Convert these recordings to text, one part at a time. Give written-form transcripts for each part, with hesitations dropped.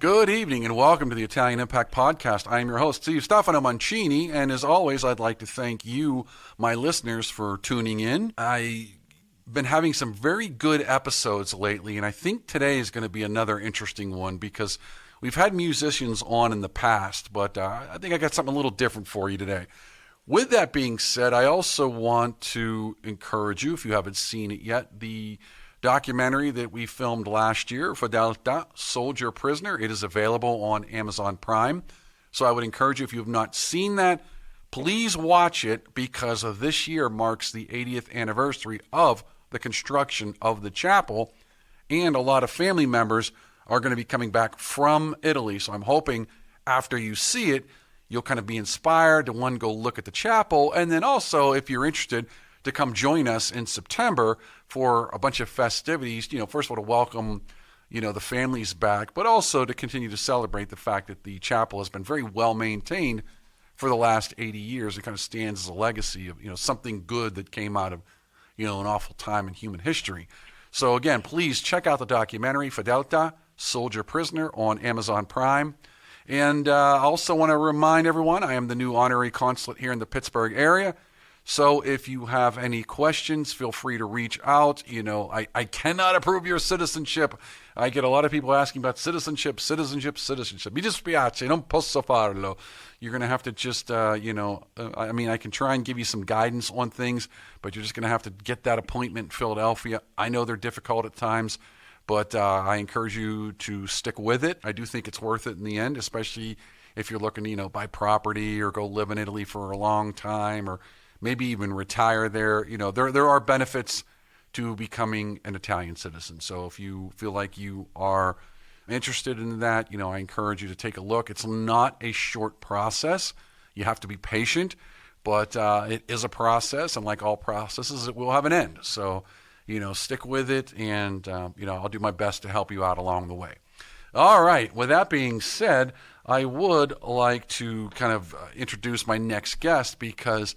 Good evening and welcome to the Italian Impact Podcast. I am your host, Stefano Mancini, and as always, I'd like to thank you, my listeners, for tuning in. I've been having some very good episodes lately, and I think today is going to be another interesting one because we've had musicians on in the past, but I think I got something a little different for you today. With that being said, I also want to encourage you, if you haven't seen it yet, the documentary that we filmed last year, Fedeltà, Soldier Prisoner. It is available on Amazon Prime. So I would encourage you, if you have not seen that, please watch it because this year marks the 80th anniversary of the construction of the chapel, and a lot of family members are going to be coming back from Italy. So I'm hoping after you see it, you'll kind of be inspired to, one, go look at the chapel, and then also, if you're interested, to come join us in September for a bunch of festivities, first of all, to welcome, the families back, but also to continue to celebrate the fact that the chapel has been very well maintained for the last 80 years. It kind of stands as a legacy of, something good that came out of, an awful time in human history. So again, please check out the documentary, Fedeltà, Soldier Prisoner, on Amazon Prime. And I also want to remind everyone, I am the new honorary consulate here in the Pittsburgh area. So if you have any questions, feel free to reach out. I cannot approve your citizenship. I get a lot of people asking about citizenship. Mi dispiace, non posso farlo. You're going to have to just, I can try and give you some guidance on things, but you're just going to have to get that appointment in Philadelphia. I know they're difficult at times, but I encourage you to stick with it. I do think it's worth it in the end, especially if you're looking to, buy property or go live in Italy for a long time, or maybe even retire there. There are benefits to becoming an Italian citizen. So if you feel like you are interested in that, I encourage you to take a look. It's not a short process. You have to be patient, but it is a process, and like all processes, it will have an end. So, stick with it, and, I'll do my best to help you out along the way. All right. With that being said, I would like to kind of introduce my next guest because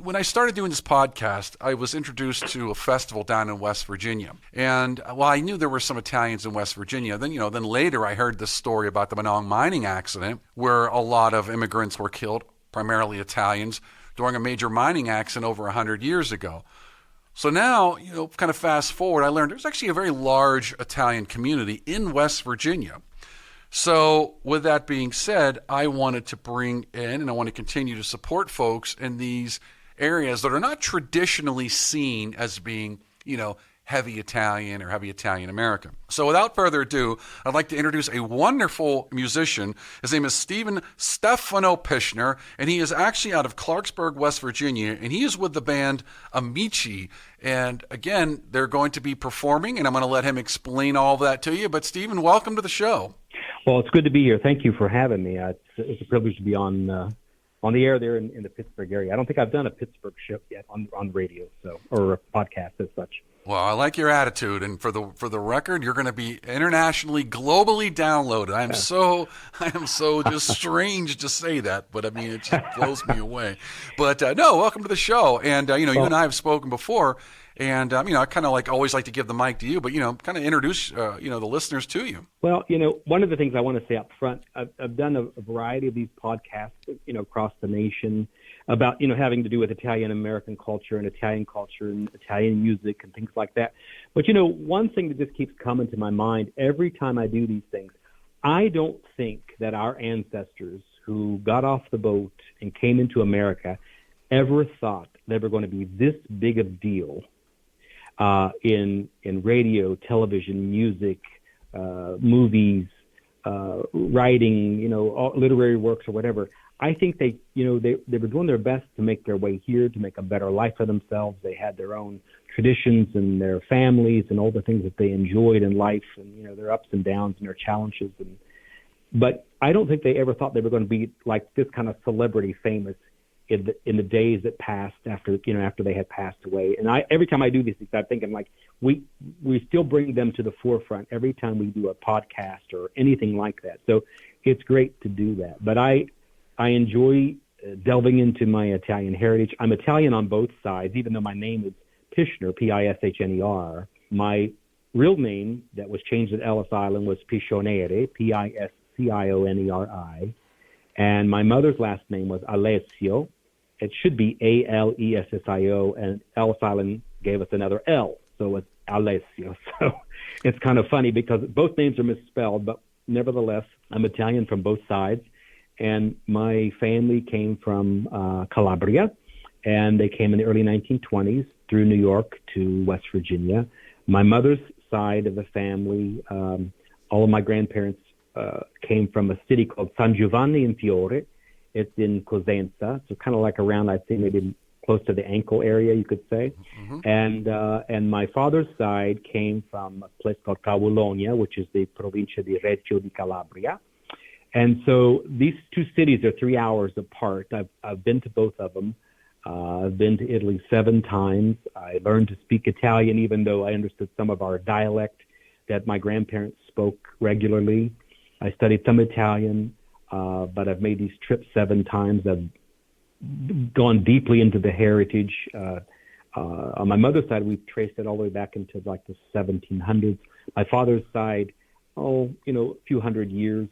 when I started doing this podcast, I was introduced to a festival down in West Virginia. And while I knew there were some Italians in West Virginia, then later I heard this story about the Mannong mining accident where a lot of immigrants were killed, primarily Italians, during a major mining accident over 100 years ago. So now, kind of fast forward, I learned there's actually a very large Italian community in West Virginia. So with that being said, I wanted to bring in, and I want to continue to support folks in these areas that are not traditionally seen as being, heavy Italian or heavy Italian American. So without further ado, I'd like to introduce a wonderful musician. His name is Stefano Pishner, and he is actually out of Clarksburg, West Virginia, and he is with the band Amici. And again, they're going to be performing, and I'm going to let him explain all of that to you. But Stephen, welcome to the show. Well, it's good to be here. Thank you for having me. It's a privilege to be on the air there in the Pittsburgh area. I don't think I've done a Pittsburgh show yet on radio, or a podcast as such. Well, I like your attitude, and for the record, you're going to be internationally, globally downloaded. I am so just strange to say that, but I mean it just blows me away. But no, welcome to the show, and you and I have spoken before, and I kind of always like to give the mic to you, but kind of introduce the listeners to you. Well, one of the things I want to say up front, I've done a variety of these podcasts, across the nation about, having to do with Italian American culture and Italian music and things like that. But, one thing that just keeps coming to my mind every time I do these things, I don't think that our ancestors who got off the boat and came into America ever thought they were going to be this big of a deal in radio, television, music, movies, writing, literary works or whatever. I think they were doing their best to make their way here, to make a better life for themselves. They had their own traditions and their families and all the things that they enjoyed in life, and their ups and downs and their challenges. But I don't think they ever thought they were going to be like this kind of celebrity famous in the days that passed after they had passed away. And every time I do these things, I'm thinking we still bring them to the forefront every time we do a podcast or anything like that. So it's great to do that. But I enjoy delving into my Italian heritage. I'm Italian on both sides, even though my name is Pishner, Pishner. My real name that was changed at Ellis Island was Pishoneri, Piscioneri, and my mother's last name was Alessio. It should be Alessio, and Ellis Island gave us another L, so it's Alessio. So it's kind of funny because both names are misspelled, but nevertheless, I'm Italian from both sides, and my family came from Calabria, and they came in the early 1920s through New York to West Virginia. My mother's side of the family, all of my grandparents came from a city called San Giovanni in Fiore. It's in Cosenza, so kind of like around, I'd say maybe close to the ankle area, you could say. And my father's side came from a place called Cavolonia, which is the provincia di Reggio di Calabria. And so these two cities are 3 hours apart. I've been to both of them. I've been to Italy 7 times. I learned to speak Italian, even though I understood some of our dialect that my grandparents spoke regularly. I studied some Italian, but I've made these trips 7 times. I've gone deeply into the heritage. On my mother's side, we've traced it all the way back into like the 1700s. My father's side, a few hundred years.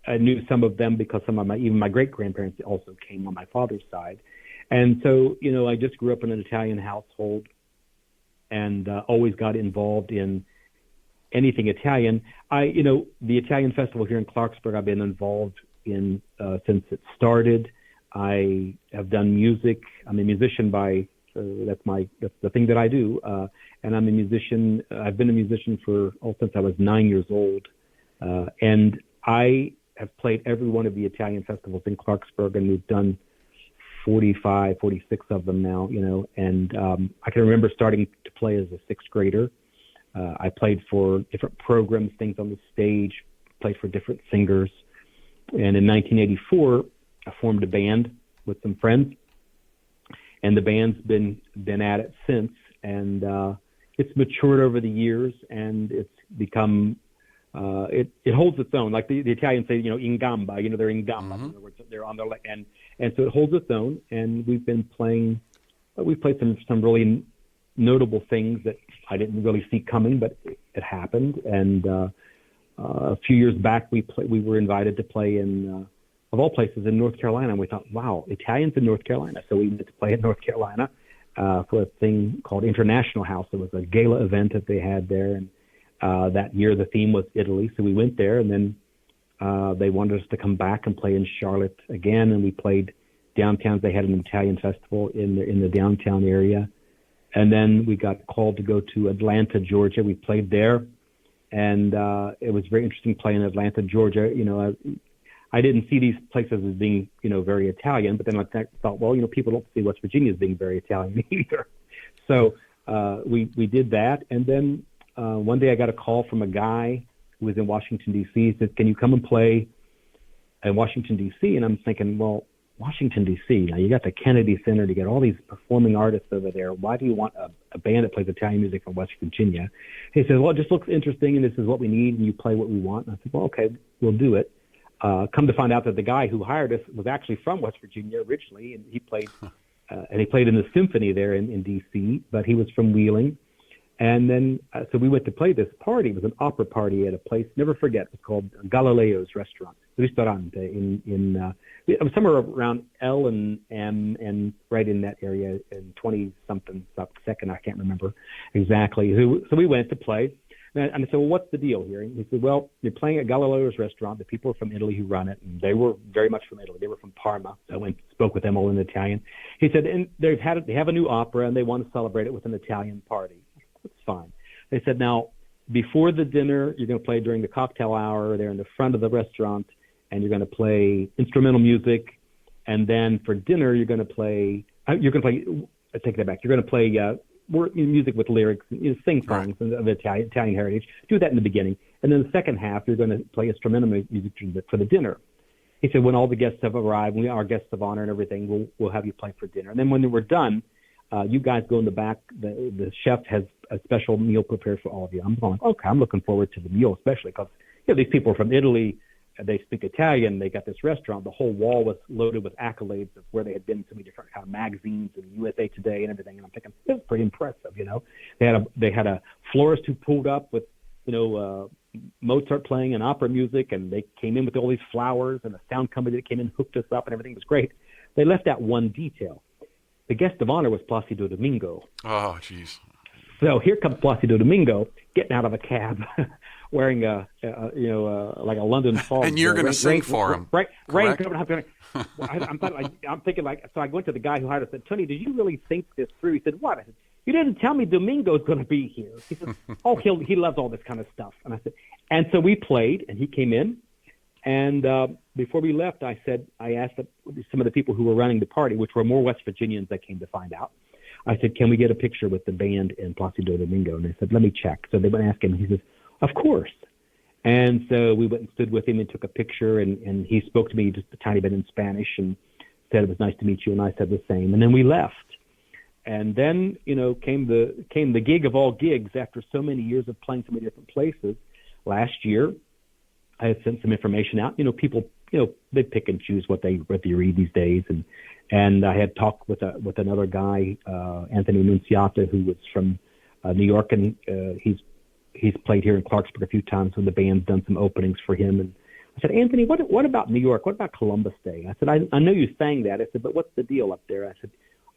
I knew some of them because some of even my great-grandparents also came on my father's side. And so, I just grew up in an Italian household and always got involved in anything Italian. The Italian festival here in Clarksburg, I've been involved in since it started. I have done music. I'm a musician that's the thing that I do. And I'm a musician. I've been a musician since I was 9 years old. And I have played every one of the Italian festivals in Clarksburg, and we've done 45, 46 of them now, and I can remember starting to play as a 6th grader. I played for different programs, things on the stage, played for different singers. And in 1984, I formed a band with some friends, and the band's been at it since, and it's matured over the years, and it's become it holds its own. Like the Italians say, in gamba, they're in gamba. In other words, they're on their and so it holds its own. And we've played some really notable things that I didn't really see coming, but it happened. And a few years back, we were invited to play in of all places in North Carolina, and we thought, wow, Italians in North Carolina. So we went to play in North Carolina for a thing called International House. It was a gala event that they had there, and that year the theme was Italy, so we went there, and then they wanted us to come back and play in Charlotte again, and we played downtown. They had an Italian festival in the downtown area, and then we got called to go to Atlanta, Georgia. We played there, and it was very interesting playing in Atlanta, Georgia. I didn't see these places as being very Italian, but then I thought, well, people don't see West Virginia as being very Italian either. So we did that, and then one day I got a call from a guy who was in Washington, D.C. He said, can you come and play in Washington, D.C.? And I'm thinking, well, Washington, D.C., now you got the Kennedy Center, you got all these performing artists over there. Why do you want a band that plays Italian music from West Virginia? He said, well, it just looks interesting, and this is what we need, and you play what we want. And I said, well, okay, we'll do it. Come to find out that the guy who hired us was actually from West Virginia originally, and he played in the symphony there in D.C., but he was from Wheeling. And then, so we went to play this party. It was an opera party at a place, never forget, it was called Galileo's Restaurant, Ristorante, it was somewhere around L and M, and right in that area, in 20-something second, I can't remember exactly. So we went to play, and I said, well, what's the deal here? And he said, well, you're playing at Galileo's Restaurant. The people are from Italy who run it, and they were very much from Italy. They were from Parma. So I went and spoke with them all in Italian. He said, and they have a new opera, and they want to celebrate it with an Italian party. It's fine. They said, now, before the dinner, you're going to play during the cocktail hour there in the front of the restaurant, and you're going to play instrumental music. And then for dinner, you're going to play, I take that back, you're going to play music with lyrics, sing songs of Italian heritage. Do that in the beginning. And then the second half, you're going to play instrumental music for the dinner. He said, when all the guests have arrived, our guests of honor and everything, we'll have you play for dinner. And then when we're done, you guys go in the back. The chef has a special meal prepared for all of you. I'm going, okay, I'm looking forward to the meal, especially because these people are from Italy. They speak Italian. They got this restaurant. The whole wall was loaded with accolades of where they had been in so many different kind of magazines and USA Today and everything. And I'm thinking, this is pretty impressive, They had a florist who pulled up with, Mozart playing and opera music, and they came in with all these flowers, and a sound company that came in hooked us up, and everything was great. They left out one detail. The guest of honor was Placido Domingo. Oh, jeez. So here comes Placido Domingo getting out of a cab, wearing like a London fog. And you're going to sing for him, right? Correct? I'm thinking like. So I went to the guy who hired us. Said, Tony, did you really think this through? He said, what? I said, you didn't tell me Domingo's going to be here. He said, oh, he loves all this kind of stuff. And I said, and so we played, and he came in, and before we left, I asked some of the people who were running the party, which were more West Virginians, I came to find out. I said, can we get a picture with the band and Placido Domingo? And they said, let me check. So they went and asked him. He says, of course. And so we went and stood with him and took a picture, and he spoke to me just a tiny bit in Spanish and said, it was nice to meet you, and I said the same. And then we left. And then, came the gig of all gigs after so many years of playing so many different places. Last year, I had sent some information out. People, they pick and choose what they read these days. And I had talked with another guy, Anthony Nunziata, who was from New York, and he's played here in Clarksburg a few times when the band's done some openings for him. And I said, Anthony, what about New York? What about Columbus Day? I said, I know you sang that. I said, but what's the deal up there?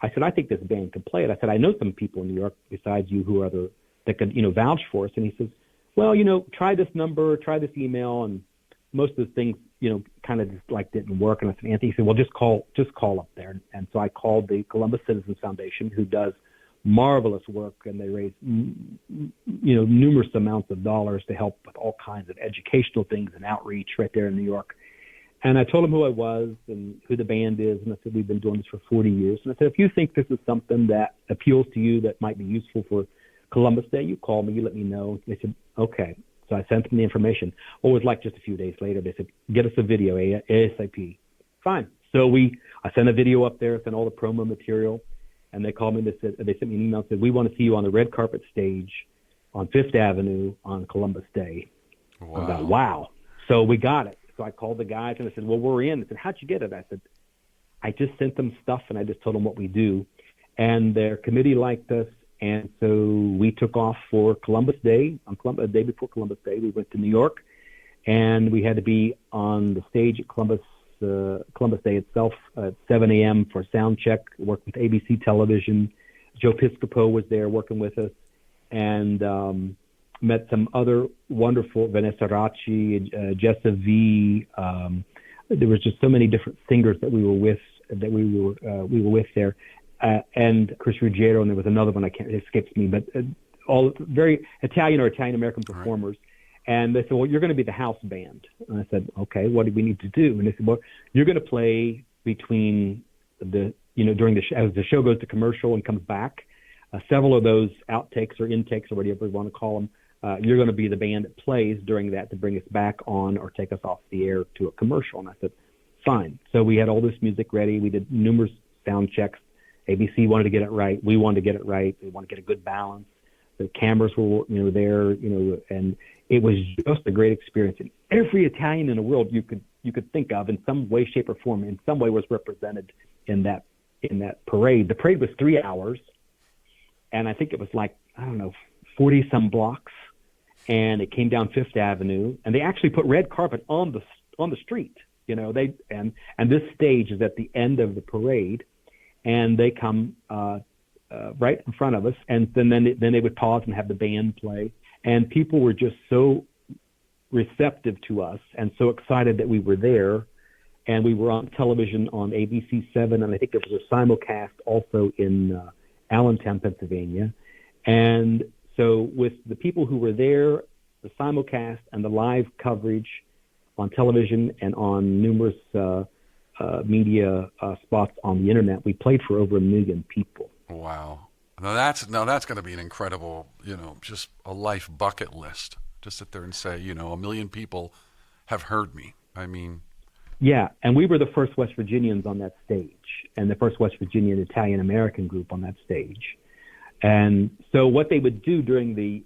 I said, I think this band could play it. I said, I know some people in New York besides you who are that could, vouch for us. And he says, well, try this number, try this email. And most of the things, kind of just like didn't work. And I said, Anthony, he said, well, just call up there. And so I called the Columbus Citizens Foundation, who does marvelous work, and they raise, numerous amounts of dollars to help with all kinds of educational things and outreach right there in New York. And I told him who I was and who the band is, and I said, we've been doing this for 40 years. And I said, if you think this is something that appeals to you that might be useful for Columbus Day, you call me, you let me know. They said, okay. So I sent them the information. It was like just a few days later, they said, get us a video ASAP. Fine. So I sent a video up there, sent all the promo material, and they called me. They sent me an email and said, we want to see you on the red carpet stage on Fifth Avenue on Columbus Day. Wow. I thought, wow. So we got it. So I called the guys and I said, well, we're in. They said, how'd you get it? I said, I just sent them stuff and I just told them what we do. And their committee liked us. And so we took off for Columbus Day. The day before Columbus Day, we went to New York, and we had to be on the stage at Columbus Day itself at 7 a.m. for sound check, worked with ABC Television. Joe Piscopo was there working with us, and met some other wonderful, Vanessa Racci, Jessa V. There was just so many different singers that we were with there, and Chris Ruggiero, and there was another one, it escapes me, but all very Italian or Italian American performers. Right. And they said, well, you're going to be the house band. And I said, okay, what do we need to do? And they said, well, you're going to play between during as the show goes to commercial and comes back. Several of those outtakes or intakes or whatever you want to call them, you're going to be the band that plays during that to bring us back on or take us off the air to a commercial. And I said, fine. So we had all this music ready. We did numerous sound checks. ABC wanted to get it right. We wanted to get it right. We wanted to get a good balance. The cameras were, there, and it was just a great experience. And every Italian in the world you could think of in some way, shape, or form, in some way was represented in that parade. The parade was 3 hours, and I think it was 40 some blocks, and it came down Fifth Avenue, and they actually put red carpet on the street. And this stage is at the end of the parade, and they come right in front of us, and then they would pause and have the band play, and people were just so receptive to us and so excited that we were there, and we were on television on ABC7, and I think there was a simulcast also in Allentown, Pennsylvania, and so with the people who were there, the simulcast and the live coverage on television and on numerous media spots on the internet, we played for over 1 million people. Wow. Now that's going to be an incredible, just a life bucket list. Just sit there and say, 1 million people have heard me. I mean. Yeah, and we were the first West Virginians on that stage, and the first West Virginian Italian American group on that stage. And so what they would do during the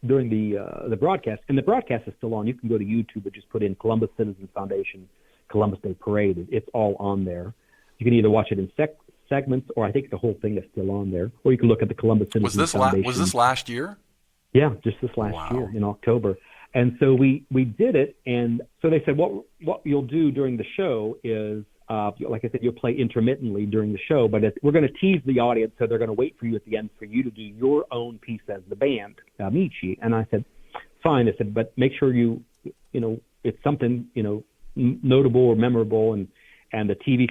broadcast, and the broadcast is still on. You can go to YouTube and just put in Columbus Citizens Foundation Columbus Day Parade. It's all on there. You can either watch it in segments, or I think the whole thing is still on there, or you can look at the Columbus Citizens Foundation. Was this last year? Yeah, just this last year in October. And so we did it, and so they said, what you'll do during the show is, like I said, you'll play intermittently during the show, but we're going to tease the audience, so they're going to wait for you at the end for you to do your own piece as the band, Amici. And I said, fine. I said, but make sure it's something, notable or memorable. And the TV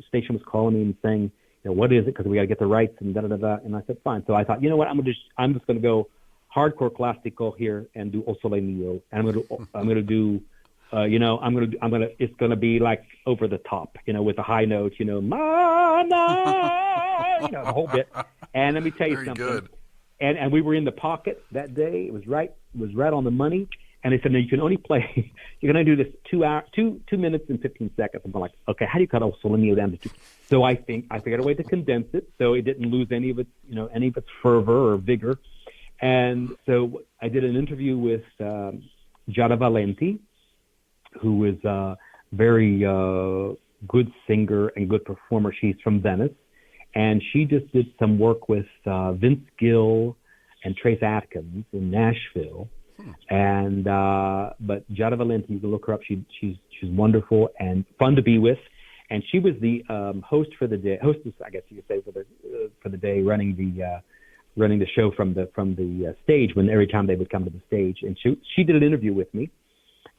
station was calling me and saying, what is it? Because we got to get the rights and da-da-da-da. And I said, fine. So I thought, you know what, I'm just going to go hardcore classical here and do O Sole Mio. And I'm going to do, it's going to be like over the top, with the high notes, the whole bit. And let me tell you something. Good. And we were in the pocket that day. It was right on the money. And they said, no, you can only play, you're going to do this 2 minutes and 15 seconds. I'm like, okay, how do you cut O Sole Mio down to 2? So I figured a way to condense it so it didn't lose any of its fervor or vigor. And so I did an interview with Giada Valenti, who is a very good singer and good performer. She's from Venice. And she just did some work with Vince Gill and Trace Atkins in Nashville. And but Giada Valenti, you can look her up. She's wonderful and fun to be with. And she was the hostess, I guess you could say, for the day, running the show from the stage every time they would come to the stage. And she did an interview with me,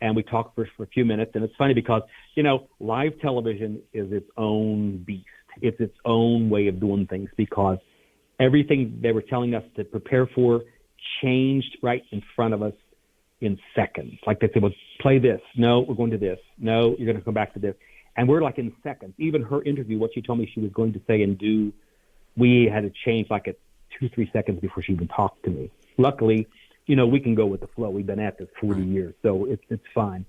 and we talked for a few minutes. And it's funny because live television is its own beast. It's its own way of doing things, because everything they were telling us to prepare for changed right in front of us in seconds. Like they said, well, play this. No, we're going to this. No, you're going to come back to this. And we're like in seconds. Even her interview, what she told me she was going to say and do, we had to change like at 2-3 seconds before she even talked to me. Luckily, we can go with the flow. We've been at this 40 years, so it's fine.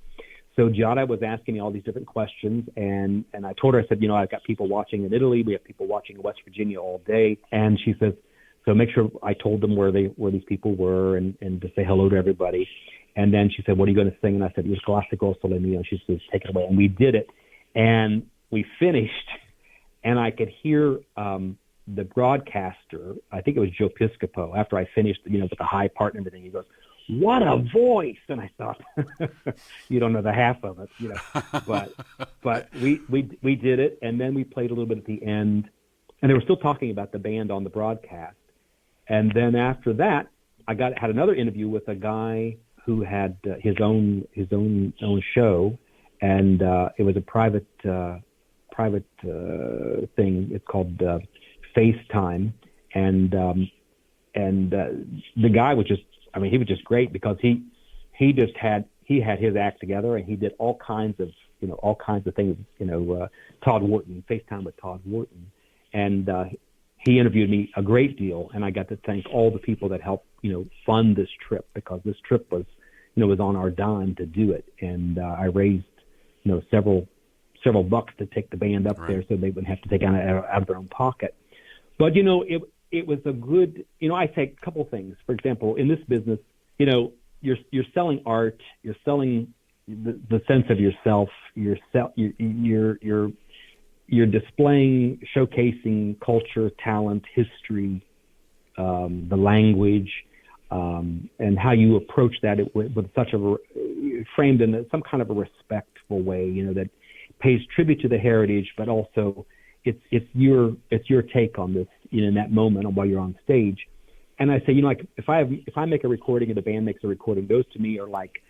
So Giada was asking me all these different questions, and I told her, I said, I've got people watching in Italy. We have people watching in West Virginia all day. And she says, so make sure I told them where these people were and to say hello to everybody. And then she said, what are you going to sing? And I said, it was Classico Sole Mio. She says, take it away. And we did it. And we finished, and I could hear the broadcaster, I think it was Joe Piscopo, after I finished, with the high part and everything, he goes, what a voice. And I thought, you don't know the half of it, but we did it. And then we played a little bit at the end, and they were still talking about the band on the broadcast. And then after that, I had another interview with a guy who had his own show, and it was a private thing. It's called FaceTime, and the guy was just, he was just great, because he had his act together, and he did all kinds of things. Todd Wharton, FaceTime with Todd Wharton, and he interviewed me a great deal, and I got to thank all the people that helped fund this trip, because this trip was on our dime to do it, and I raised several bucks to take the band up there, so they wouldn't have to take it out of their own pocket. But it was a good, I say a couple things. For example, in this business, you're selling art, you're selling the sense of yourself, you're displaying, showcasing culture, talent, history, the language, and how you approach that with such framed in some kind of a respectful way, that pays tribute to the heritage, but also it's your take on this, in that moment while you're on stage. And I say, like if I make a recording and the band makes a recording, those to me are like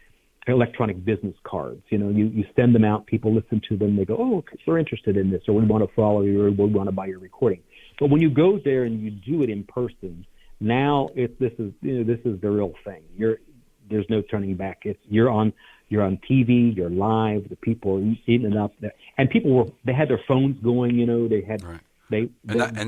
electronic business cards. You send them out, people listen to them, they go, oh, we're interested in this, or we want to follow you, or we want to buy your recording. But when you go there and you do it in person, now this is the real thing. There's no turning back. You're on TV, you're live, the people are eating it up, and they had their phones going. They had and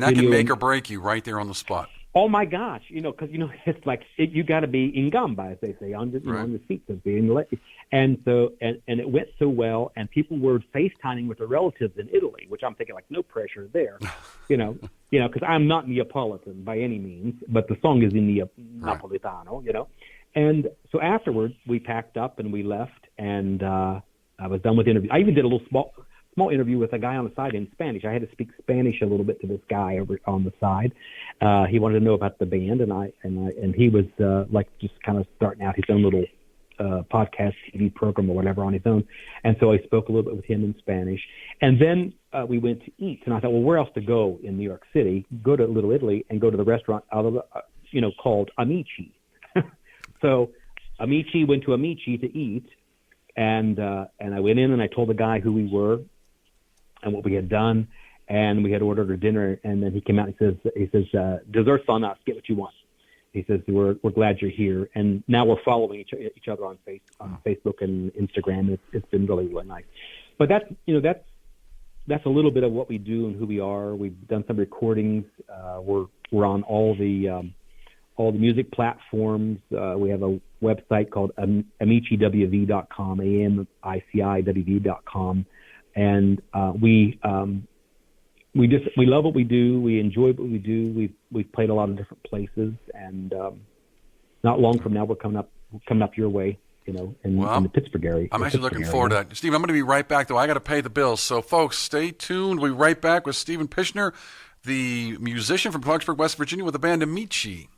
that can make or break you right there on the spot. Oh my gosh, because it's like you got to be in gamba, as they say, on the seat to be in the. And so and it went so well, and people were FaceTiming with their relatives in Italy, which I'm thinking like no pressure there, because I'm not Neapolitan by any means, but the song is in Napolitano, And so afterwards, we packed up and we left, and I was done with the interview. I even did a little small interview with a guy on the side in Spanish. I had to speak Spanish a little bit to this guy over on the side. He wanted to know about the band, and he was like just kind of starting out his own little podcast TV program or whatever on his own. And so I spoke a little bit with him in Spanish. And then we went to eat. And I thought, well, where else to go in New York City? Go to Little Italy and go to the restaurant called Amici. So Amici, went to Amici to eat. And I went in and I told the guy who we were and what we had done. And we had ordered a dinner. And then he came out and he says, desserts on us, get what you want. He says, we're glad you're here. And now we're following each other on Facebook and Instagram. It's been really, really nice. But that's a little bit of what we do and who we are. We've done some recordings. We're on all the music platforms. We have a website called amiciwv.com, amiciwv.com. And we love what we do. We enjoy what we do. We've played a lot of different places, and not long from now we're coming up your way, in the Pittsburgh area. I'm actually looking forward to that. Steve, I'm going to be right back, though. I got to pay the bills. So, folks, stay tuned. We'll be right back with Stephen Pishner, the musician from Clarksburg, West Virginia, with the band Amici.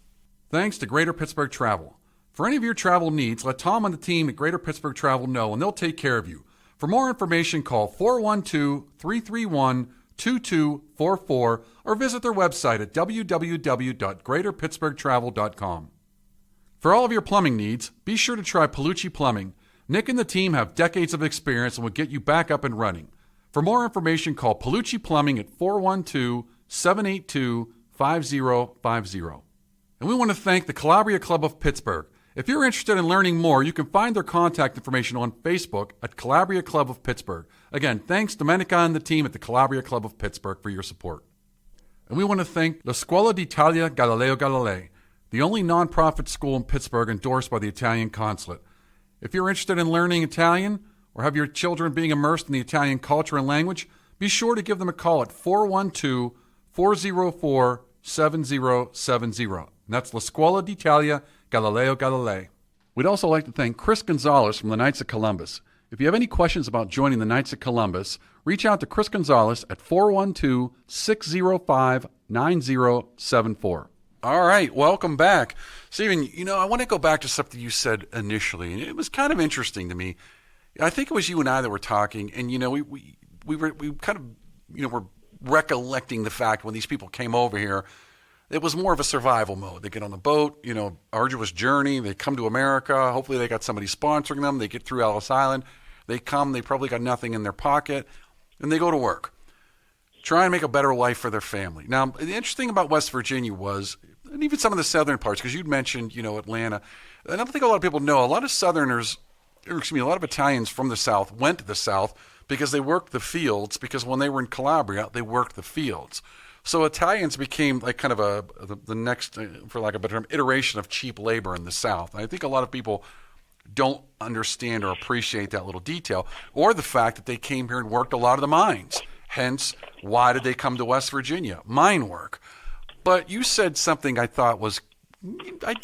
Thanks to Greater Pittsburgh Travel. For any of your travel needs, let Tom and the team at Greater Pittsburgh Travel know, and they'll take care of you. For more information, call 412-331-2244 or visit their website at www.greaterpittsburghtravel.com. For all of your plumbing needs, be sure to try Palucci Plumbing. Nick and the team have decades of experience and will get you back up and running. For more information, call Palucci Plumbing at 412-782-5050. And we want to thank the Calabria Club of Pittsburgh. If you're interested in learning more, you can find their contact information on Facebook at Calabria Club of Pittsburgh. Again, thanks Domenica and the team at the Calabria Club of Pittsburgh for your support. And we want to thank La Scuola d'Italia Galileo Galilei, the only nonprofit school in Pittsburgh endorsed by the Italian Consulate. If you're interested in learning Italian or have your children being immersed in the Italian culture and language, be sure to give them a call at 412-404-7070. And that's La Scuola d'Italia Galileo Galilei. We'd also like to thank Chris Gonzalez from the Knights of Columbus. If you have any questions about joining the Knights of Columbus, reach out to Chris Gonzalez at 412-605-9074. All right, welcome back. Stephen, I want to go back to something you said initially, and it was kind of interesting to me. I think it was you and I that were talking, and, we kind of, were recollecting the fact when these people came over here, it was more of a survival mode. They get on the boat, arduous journey. They come to America. Hopefully they got somebody sponsoring them. They get through Ellis Island. They come. They probably got nothing in their pocket, and they go to work. Try and make a better life for their family. Now, the interesting about West Virginia was, and even some of the southern parts, because you'd mentioned, Atlanta. I don't think a lot of people know. A lot of Southerners, a lot of Italians from the South went to the South because they worked the fields, because when they were in Calabria, they worked the fields. So Italians became like kind of the next, for lack of a better term, iteration of cheap labor in the South. And I think a lot of people don't understand or appreciate that little detail, or the fact that they came here and worked a lot of the mines. Hence, why did they come to West Virginia? Mine work. But you said something I thought was,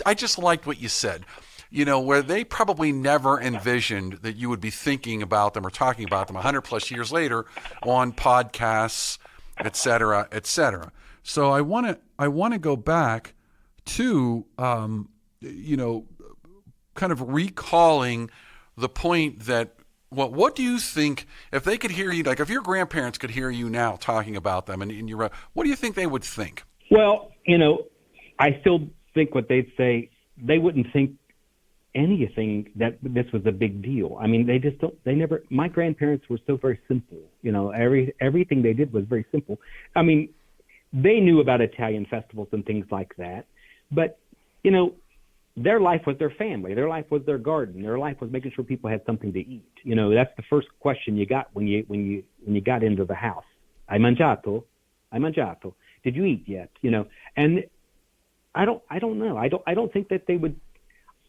I just liked what you said, where they probably never envisioned that you would be thinking about them or talking about them 100 plus years later on podcasts, et cetera, et cetera. So I want to go back to, kind of recalling the point that, what do you think, if they could hear you, like if your grandparents could hear you now talking about them, and you're, what do you think they would think? Well, I still think what they'd say, they wouldn't think anything that this was a big deal. I mean, my grandparents were so very simple. Everything they did was very simple. I mean, they knew about Italian festivals and things like that, but, their life was their family. Their life was their garden. Their life was making sure people had something to eat. That's the first question you got when you got into the house. Hai mangiato? Hai mangiato? Did you eat yet? And I don't know. I don't think that they would.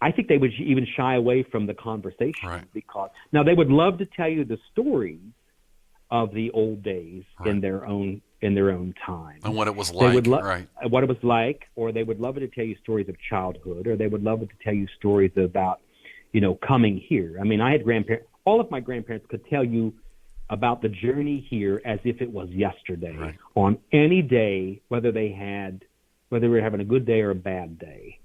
I think they would even shy away from the conversation, right? Because now they would love to tell you the stories of the old days, right, in their own time, and what it was like, right? What it was like, or they would love to tell you stories of childhood, or they would love to tell you stories about, coming here. I mean, I had grandparents. All of my grandparents could tell you about the journey here as if it was yesterday. Right. On any day, whether they were having a good day or a bad day.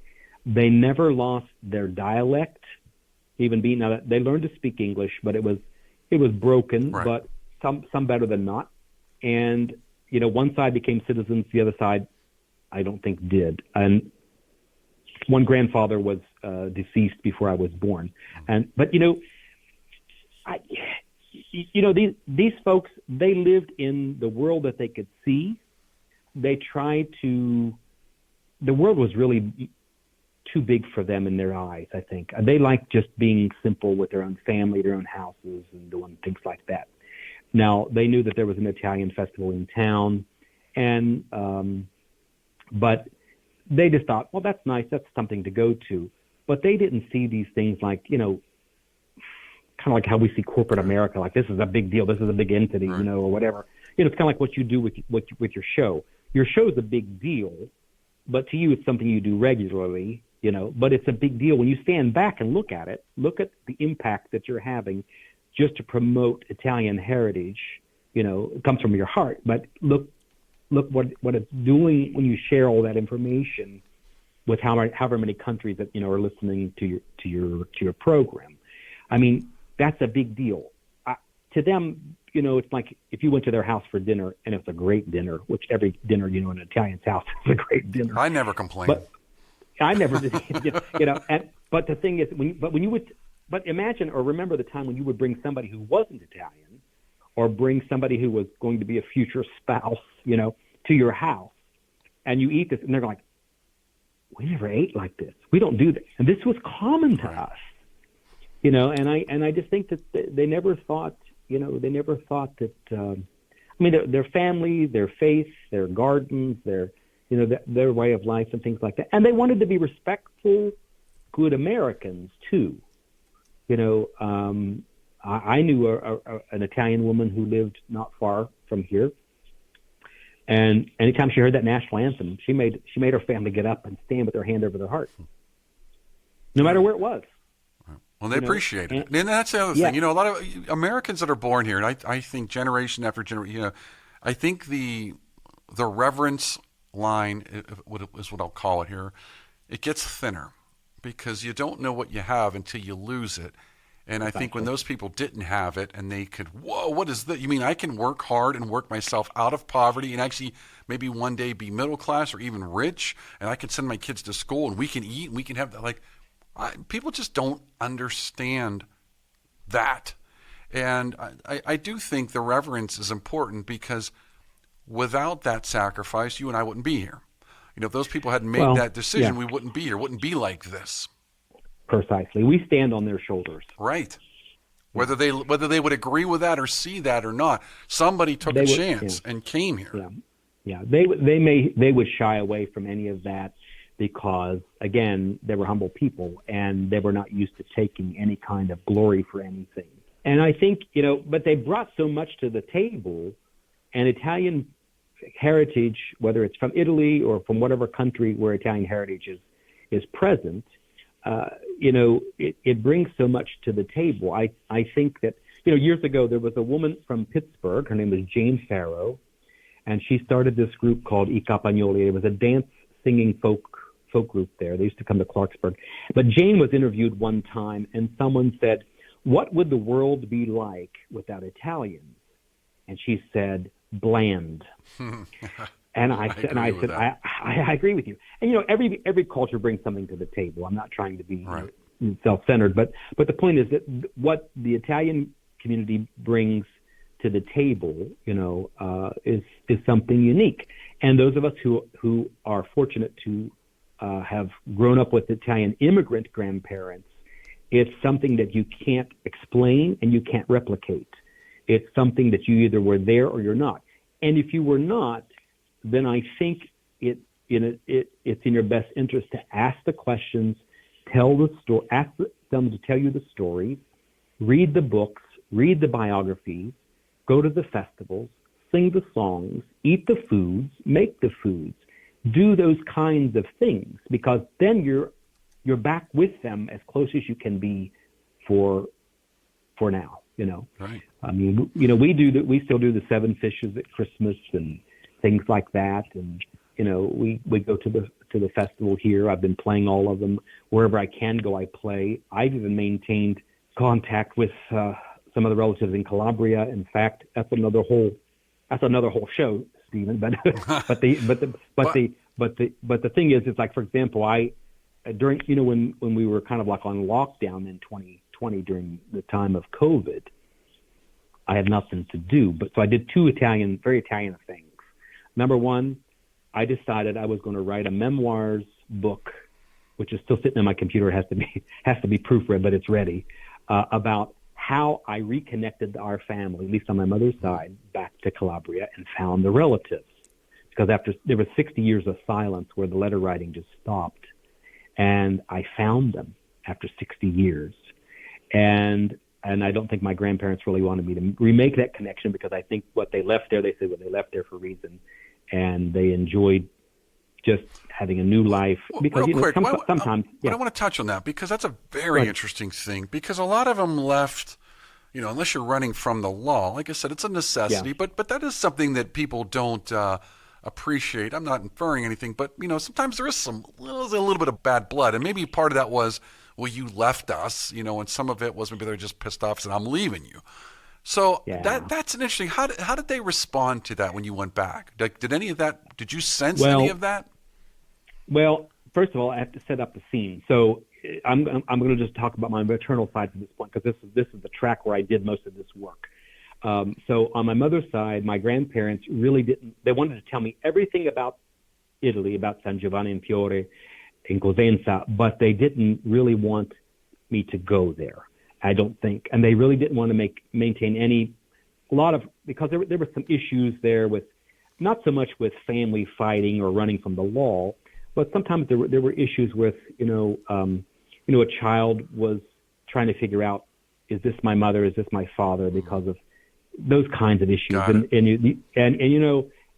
They never lost their dialect, even being now they learned to speak English, but it was broken, right. but some better than not. And one side became citizens, the other side I don't think did. And one grandfather was deceased before I was born. But these folks, they lived in the world that they could see. They tried to. The world was really too big for them in their eyes, I think. They liked just being simple with their own family, their own houses, and doing things like that. Now, they knew that there was an Italian festival in town, and but they just thought, well, that's nice, that's something to go to. But they didn't see these things like, kind of like how we see corporate America, like this is a big deal, this is a big entity, right. Or whatever. It's kind of like what you do with your show. Your show's a big deal, but to you it's something you do regularly, but it's a big deal when you stand back and look at it, look at the impact that you're having just to promote Italian heritage. It comes from your heart, but look what it's doing when you share all that information with however many countries that are listening to your program. I mean, that's a big deal. To them, it's like if you went to their house for dinner and it's a great dinner, which every dinner, in an Italian's house is a great dinner. I never complain. But I never did, but the thing is, but imagine or remember the time when you would bring somebody who wasn't Italian or bring somebody who was going to be a future spouse, to your house, and you eat this, and they're like, we never ate like this. We don't do this. And this was common to us, and I just think that they never thought, that, their family, their faith, their gardens, their way of life and things like that. And they wanted to be respectful, good Americans too. I knew an Italian woman who lived not far from here. And anytime she heard that national anthem, she made her family get up and stand with their hand over their heart, no matter where it was. Well, they appreciate it. And that's the other thing. A lot of Americans that are born here, and I think generation after generation, I think the reverence line is what I'll call it here. It gets thinner because you don't know what you have until you lose it. And I think when those people didn't have it and they could, whoa, what is that? You mean I can work hard and work myself out of poverty and actually maybe one day be middle class or even rich, and I can send my kids to school and we can eat and we can have that. People just don't understand that. And I do think the reverence is important because without that sacrifice, you and I wouldn't be here. If those people hadn't made that decision, we wouldn't be here, wouldn't be like this. Precisely. We stand on their shoulders. Right. Whether they would agree with that or see that or not, somebody took a chance and came here. Yeah. They would shy away from any of that because, again, they were humble people and they were not used to taking any kind of glory for anything. And I think, but they brought so much to the table, and Italian heritage, whether it's from Italy or from whatever country where Italian heritage is present, it brings so much to the table. I think that, years ago there was a woman from Pittsburgh. Her name was Jane Farrow, and she started this group called I Campagnoli. It was a dance singing folk group there. They used to come to Clarksburg. But Jane was interviewed one time, and someone said, "What would the world be like without Italians?" And she said, "Bland." And I said, I agree with you. And every culture brings something to the table. I'm not trying to be self-centered, but the point is that what the Italian community brings to the table, is something unique. And those of us who are fortunate to have grown up with Italian immigrant grandparents, it's something that you can't explain and you can't replicate. It's something that you either were there or you're not. And if you were not, then I think it's in your best interest to ask the questions, tell the story, ask them to tell you the stories, read the books, read the biographies, go to the festivals, sing the songs, eat the foods, make the foods, do those kinds of things, because then you're back with them as close as you can be for now, Right. I mean, you know, we still do the seven fishes at Christmas and things like that. And, you know, we go to the festival here. I've been playing all of them. Wherever I can go, I play. I've even maintained contact with some of the relatives in Calabria. In fact, that's another whole show, Stephen. But the thing is, it's like, for example, during, you know, when we were kind of like on lockdown in 2020 during the time of COVID, I had nothing to do. But so I did two very Italian things. Number one, I decided I was going to write a memoirs book, which is still sitting on my computer. It has to be proofread, but it's ready, about how I reconnected our family, at least on my mother's side, back to Calabria and found the relatives. Because there was 60 years of silence where the letter writing just stopped. And I found them after 60 years. And I don't think my grandparents really wanted me to remake that connection, because I think what they left there, they said what they left there for a reason. And they enjoyed just having a new life. Because, real quick, sometimes, I want to touch on that, because that's a very interesting thing, because a lot of them left, you know, unless you're running from the law. Like I said, it's a necessity, but that is something that people don't appreciate. I'm not inferring anything, but, you know, sometimes there is a little bit of bad blood. And maybe part of that was, well, you left us, you know, and some of it was maybe they're just pissed off and I'm leaving you. So that's an interesting. How did they respond to that when you went back? Did any of that? Did you sense any of that? Well, first of all, I have to set up the scene. So I'm going to just talk about my maternal side at this point, because this is the track where I did most of this work. So on my mother's side, my grandparents really didn't. They wanted to tell me everything about Italy, about San Giovanni in Fiore, in Cosenza, but they didn't really want me to go there, I don't think. And they really didn't want to maintain because there were some issues there with, not so much with family fighting or running from the law, but sometimes there were issues with, a child was trying to figure out, is this my mother, is this my father, because of those kinds of issues.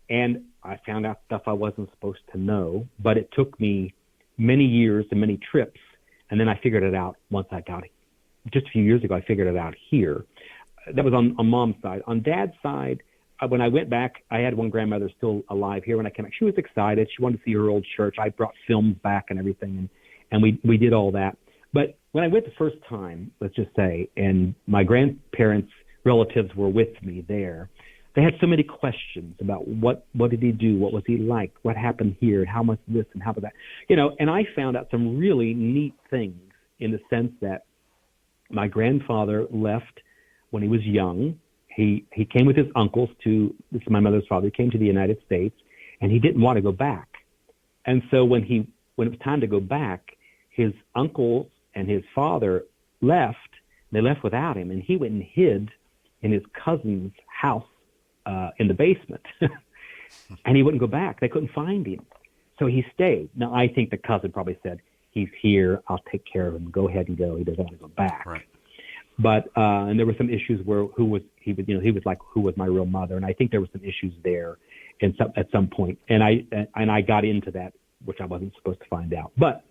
And I found out stuff I wasn't supposed to know, but it took me many years and many trips, and then I figured it out once I got it. Just a few years ago, I figured it out here. That was on Mom's side. On Dad's side, when I went back, I had one grandmother still alive here. When I came back, she was excited. She wanted to see her old church. I brought films back and everything, and we did all that. But when I went the first time, let's just say, and my grandparents' relatives were with me there, they had so many questions about what did he do, what was he like, what happened here, how much this and how about that, And I found out some really neat things, in the sense that my grandfather left when he was young. He came with his uncles this is my mother's father. He came to the United States, and he didn't want to go back. And so when it was time to go back, his uncles and his father left. They left without him, and he went and hid in his cousin's house in the basement. And he wouldn't go back. They couldn't find him. So he stayed. Now, I think the cousin probably said, he's here, I'll take care of him. Go ahead and go. He doesn't want to go back. Right. But and there were some issues where he was like, who was my real mother? And I think there were some issues there at some point. And I got into that, which I wasn't supposed to find out. But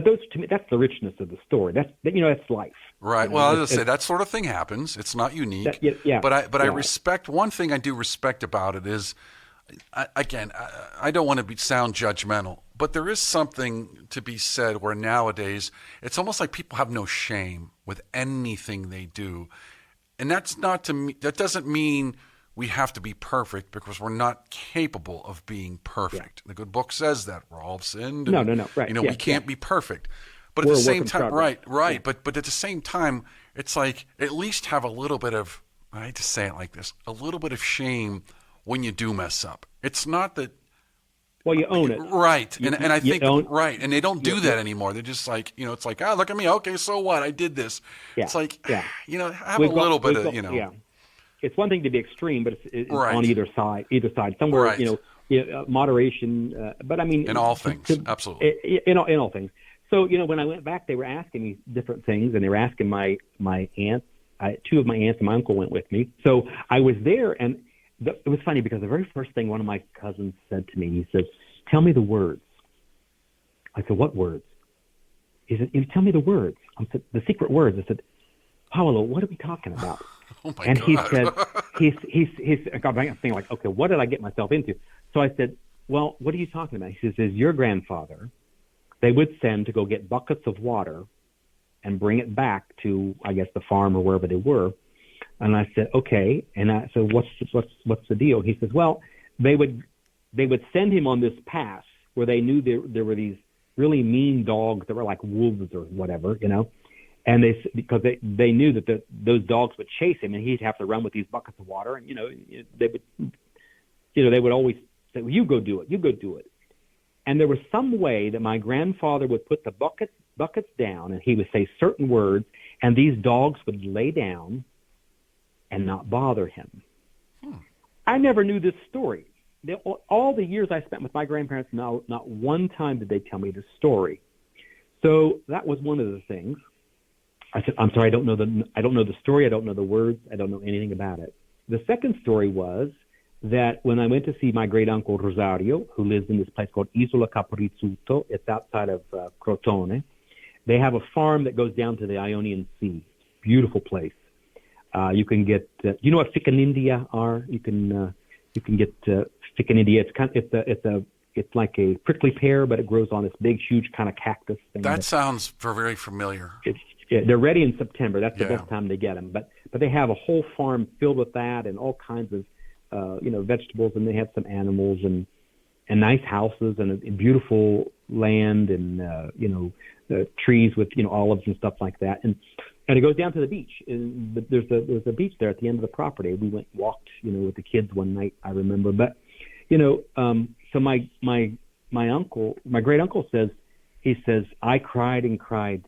those, to me, that's the richness of the story. That's life. Right. Well, I was going to say, that sort of thing happens. It's not unique. I respect, one thing I do respect about it is, I don't want to sound judgmental, but there is something to be said where nowadays it's almost like people have no shame with anything they do. And that doesn't mean we have to be perfect, because we're not capable of being perfect. Yeah. The good book says that we're all sinned. No, right. We can't be perfect. But at the same time, right. Yeah. But at the same time, it's like, at least have a little bit of, I hate to say it like this, a little bit of shame when you do mess up. It's not that. Well, you own it. Right. And I think, right. And they don't do that anymore. They're just like, it's like, look at me. Okay, so what? I did this. Yeah. It's like, have a little bit of. Yeah. It's one thing to be extreme, but it's right. On either side. Somewhere, right. Moderation. But I mean, in all things, absolutely. In all things. So when I went back, they were asking me different things, and they were asking my aunt. Two of my aunts and my uncle went with me. So I was there, and it was funny, because the very first thing one of my cousins said to me, he says, "Tell me the words." I said, "What words?" He said, "Tell me the words." I said, "The secret words." I said, "Paolo, what are we talking about?" Oh my And God. he said, I'm thinking like, okay, what did I get myself into? So I said, well, what are you talking about? He says, your grandfather, they would send to go get buckets of water and bring it back to, I guess, the farm or wherever they were. And I said, okay. And I said, what's the deal? He says, well, they would send him on this pass where they knew there were these really mean dogs that were like wolves or whatever, and because they knew that those dogs would chase him and he'd have to run with these buckets of water, and they would always say, well, you go do it. And there was some way that my grandfather would put the buckets down, and he would say certain words, and these dogs would lay down and not bother him. I never knew this story. All the years I spent with my grandparents, not one time did they tell me this story. So that was one of the things. I said, I'm sorry, I don't know the story. I don't know the words. I don't know anything about it. The second story was that when I went to see my great uncle Rosario, who lives in this place called Isola Caporizzuto, it's outside of Crotone. They have a farm that goes down to the Ionian Sea. Beautiful place. You can get, you know what ficcanindia are? You can get ficcanindia. It's like a prickly pear, but it grows on this big, huge kind of cactus thing. That sounds very familiar. They're ready in September. That's the best time to get them. But they have a whole farm filled with that and all kinds of vegetables, and they have some animals and nice houses and beautiful land and trees with olives and stuff like that. And it goes down to the beach. And there's a beach there at the end of the property. We went and walked, with the kids one night, I remember. But, so my uncle, my great uncle says, I cried and cried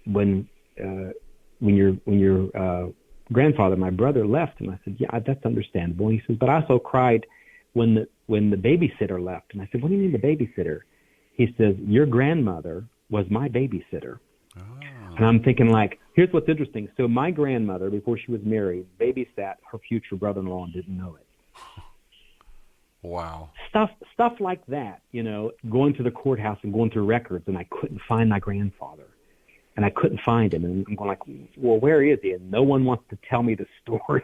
when your grandfather, my brother, left. And I said, yeah, that's understandable. And he says, but I also cried when the babysitter left. And I said, what do you mean the babysitter? He says, your grandmother was my babysitter. And I'm thinking, like, here's what's interesting. So my grandmother, before she was married, babysat her future brother-in-law and didn't know it. Wow. Stuff like that, going to the courthouse and going through records, and I couldn't find my grandfather. And I couldn't find him. And I'm going like, well, where is he? And no one wants to tell me the story,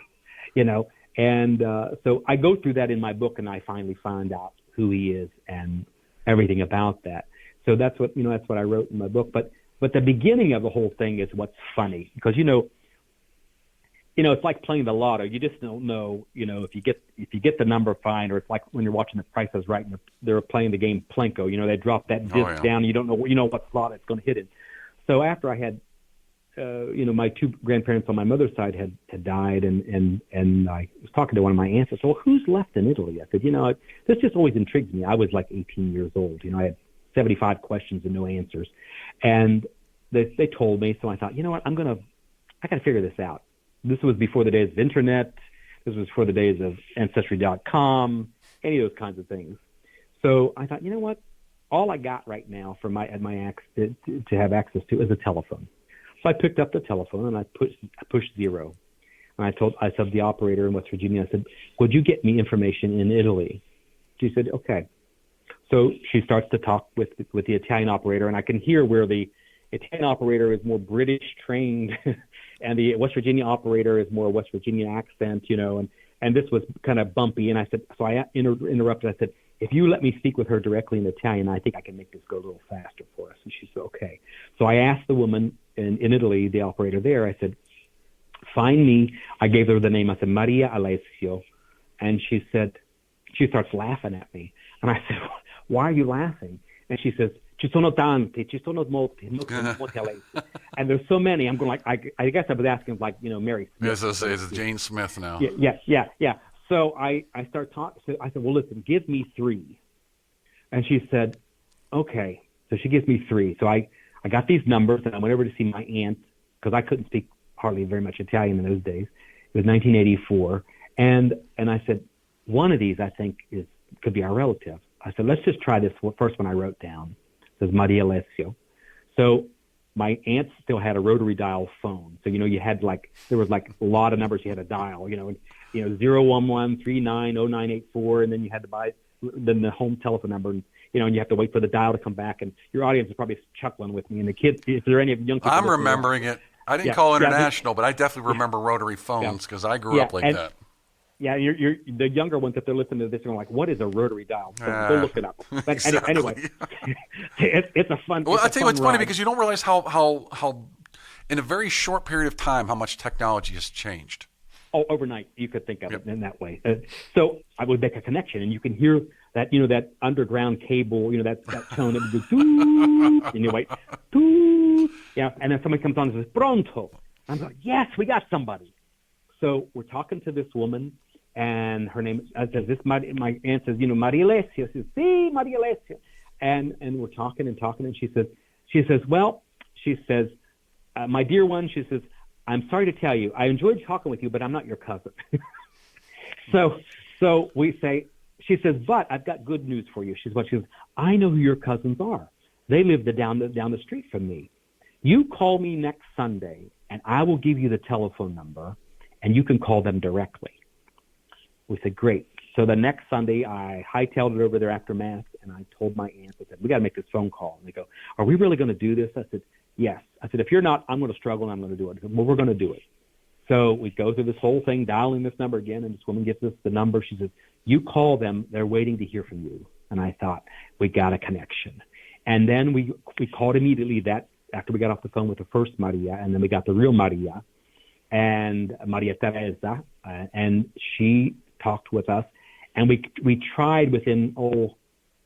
And so I go through that in my book, and I finally find out who he is and everything about that. So that's what I wrote in my book. But the beginning of the whole thing is what's funny, because it's like playing the lotto. You just don't know, if you get the number fine, or it's like when you're watching The Price is Right and they're playing the game Plinko. They drop that disc down, and you don't know what slot it's going to hit in. So after I had, my two grandparents on my mother's side had died, and I was talking to one of my aunts. I said, well, who's left in Italy? I said, this just always intrigues me. I was like 18 years old. I had 75 questions and no answers. And they told me, so I thought, I got to figure this out. This was before the days of internet. This was before the days of Ancestry.com, any of those kinds of things. So I thought, all I got right now for to have access to is a telephone. So I picked up the telephone and I pushed 0. And I said the operator in West Virginia, I said, would you get me information in Italy? She said, okay. So she starts to talk with the Italian operator, and I can hear where the Italian operator is more British trained and the West Virginia operator is more West Virginia accent, and this was kind of bumpy. And I said, so I interrupted. I said, if you let me speak with her directly in Italian, I think I can make this go a little faster for us. And she said, okay. So I asked the woman in Italy, the operator there, I said, find me. I gave her the name. I said, Maria Alessio. And she starts laughing at me. And I said, why are you laughing? And she says, ci sono tanti, ci sono molti Alessi. And there's so many. I'm going like, I guess I was asking like, Mary Smith. It's Jane Smith now. Yeah. So I start talking. So I said, well, listen, give me 3. And she said, okay. So she gives me 3. So I got these numbers, and I went over to see my aunt, because I couldn't speak hardly very much Italian in those days. It was 1984. And I said, one of these I think could be our relative. I said, let's just try this first one I wrote down. It says Maria Alessio. So my aunt still had a rotary dial phone. So, you had there was a lot of numbers you had to dial, 011390984, and then you had to buy the home telephone number, and you have to wait for the dial to come back. And your audience is probably chuckling with me. And the kids, if there are any young people, I'm remembering it. I didn't call international, but I definitely remember rotary phones because I grew up like that. Yeah, you're the younger ones, if they're listening to this, are like, what is a rotary dial? So go look it up. But exactly. Anyway, it's a fun. Well, I'll tell you what's funny, ride. because you don't realize how in a very short period of time how much technology has changed. Oh, overnight, you could think of it in that way. So I would make a connection, and you can hear that, that underground cable, that tone that would go doo, and you wait, doo, and then somebody comes on and says, pronto. I'm like, yes, we got somebody. So we're talking to this woman, and her name says, my aunt says, Maria Alessia. She says, sí, Maria Alessia. And we're talking, and she says, my dear one, she says, I'm sorry to tell you, I enjoyed talking with you, but I'm not your cousin. So we say, she says, but I've got good news for you. She says, I know who your cousins are. They live down the street from me. You call me next Sunday, and I will give you the telephone number, and you can call them directly. We said, great. So the next Sunday, I hightailed it over there after Mass, and I told my aunt, I said, we got to make this phone call. And they go, are we really going to do this? I said, yes. I said, if you're not, I'm going to struggle, and I'm going to do it. I said, well, we're going to do it. So we go through this whole thing, dialing this number again, and this woman gives us the number. She says, you call them. They're waiting to hear from you. And I thought, we got a connection. And then we called immediately after we got off the phone with the first Maria, and then we got the real Maria, and Maria Teresa, and she talked with us. And we tried within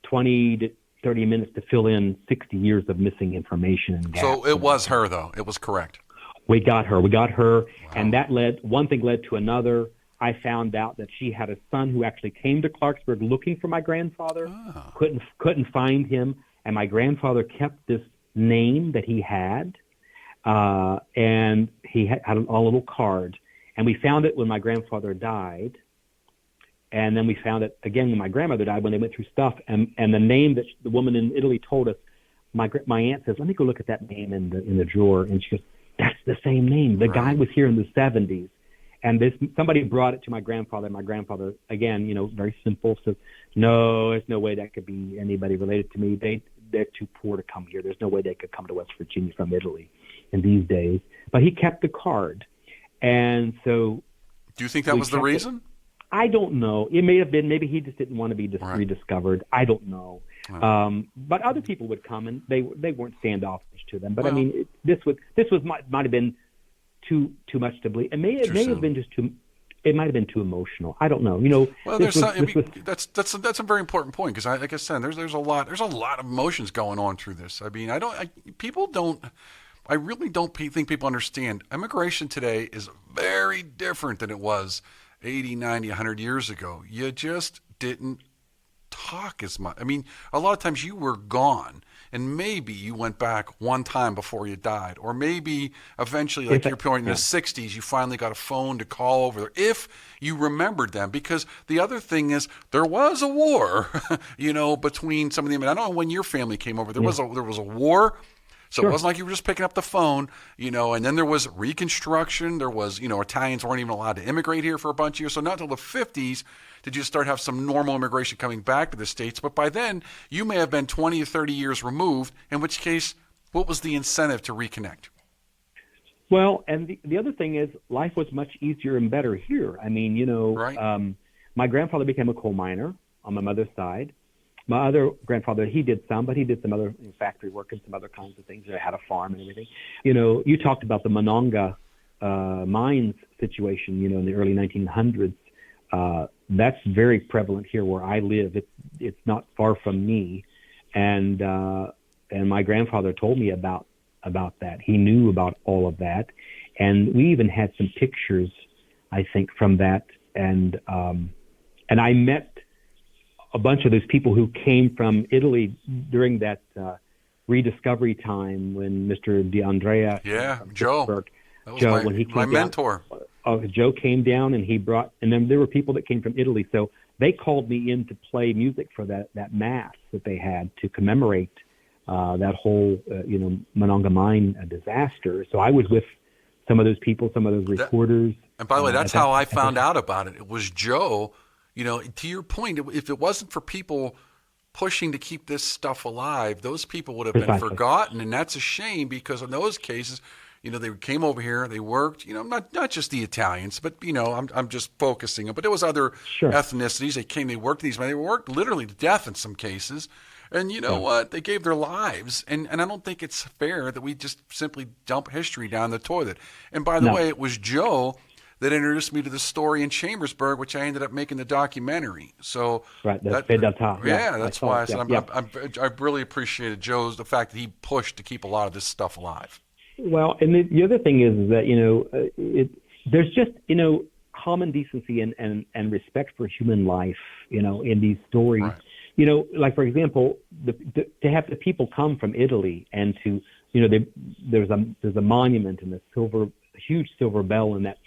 20 to 30 minutes to fill in 60 years of missing information. And so it was her, though. It was correct. We got her. Wow. And one thing led to another. I found out that she had a son who actually came to Clarksburg looking for my grandfather, couldn't find him, and my grandfather kept this name that he had, and he had a little card. And we found it when my grandfather died. And then we found it again when my grandmother died, when they went through stuff. And the name that the woman in Italy told us, my aunt says, let me go look at that name in the drawer. And she goes, that's the same name. The guy was here in the 70s. And somebody brought it to my grandfather. My grandfather, again, very simple, says, no, there's no way that could be anybody related to me. They're too poor to come here. There's no way they could come to West Virginia from Italy in these days. But he kept the card. And so... Do you think that was the reason? I don't know. It may have been. Maybe he just didn't want to be rediscovered. I don't know. Right. But other people would come, and they weren't standoffish to them. But I mean, this might have been too much to believe. It may have been just too. It might have been too emotional. I don't know. Well, that's a very important point, because like I said, there's a lot of emotions going on through this. I mean, I really don't think people understand. Immigration today is very different than it was 80, 90, 100 years ago. You just didn't talk as much. I mean, a lot of times you were gone, and maybe you went back one time before you died, or maybe eventually, like your point, in the 60s, you finally got a phone to call over there, if you remembered them. Because the other thing is, there was a war, between some of them. And I don't know when your family came over. There was a war. So It wasn't like you were just picking up the phone, and then there was Reconstruction. There was, Italians weren't even allowed to immigrate here for a bunch of years. So not until the 50s did you start to have some normal immigration coming back to the States. But by then, you may have been 20 or 30 years removed, in which case, what was the incentive to reconnect? Well, and the other thing is, life was much easier and better here. I mean, right. My grandfather became a coal miner on my mother's side. My other grandfather, he did some, but he did some other factory work and some other kinds of things. He had a farm and everything. You talked about the Monongah mines situation, in the early 1900s. That's very prevalent here where I live. It's not far from me. And my grandfather told me about that. He knew about all of that. And we even had some pictures, I think, from that. And I met a bunch of those people who came from Italy during that rediscovery time when Mr. DeAndrea, Joe, that was when he came my down, mentor. Joe came down and and then there were people that came from Italy. So they called me in to play music for that mass that they had to commemorate that whole Monongah mine disaster. So I was with some of those people, some of those reporters. And by the way, that's how I found out about it. It was Joe. To your point, if it wasn't for people pushing to keep this stuff alive, those people would have been forgotten. And that's a shame, because in those cases, They came over here, they worked, not just the Italians, but, I'm just focusing on, but there was other Sure. ethnicities. They worked these, they worked literally to death in some cases. And you know what? They gave their lives. And I don't think it's fair that we just simply dump history down the toilet. And by the way, it was Joe that introduced me to the story in Chambersburg, which I ended up making the documentary. So right, that's Fedeltà. Yeah, that's why I said I really appreciated the fact that he pushed to keep a lot of this stuff alive. Well, and the other thing is that there's just common decency and respect for human life, in these stories. Right. Like for example, to have the people come from Italy and to there's a monument and a huge silver bell in that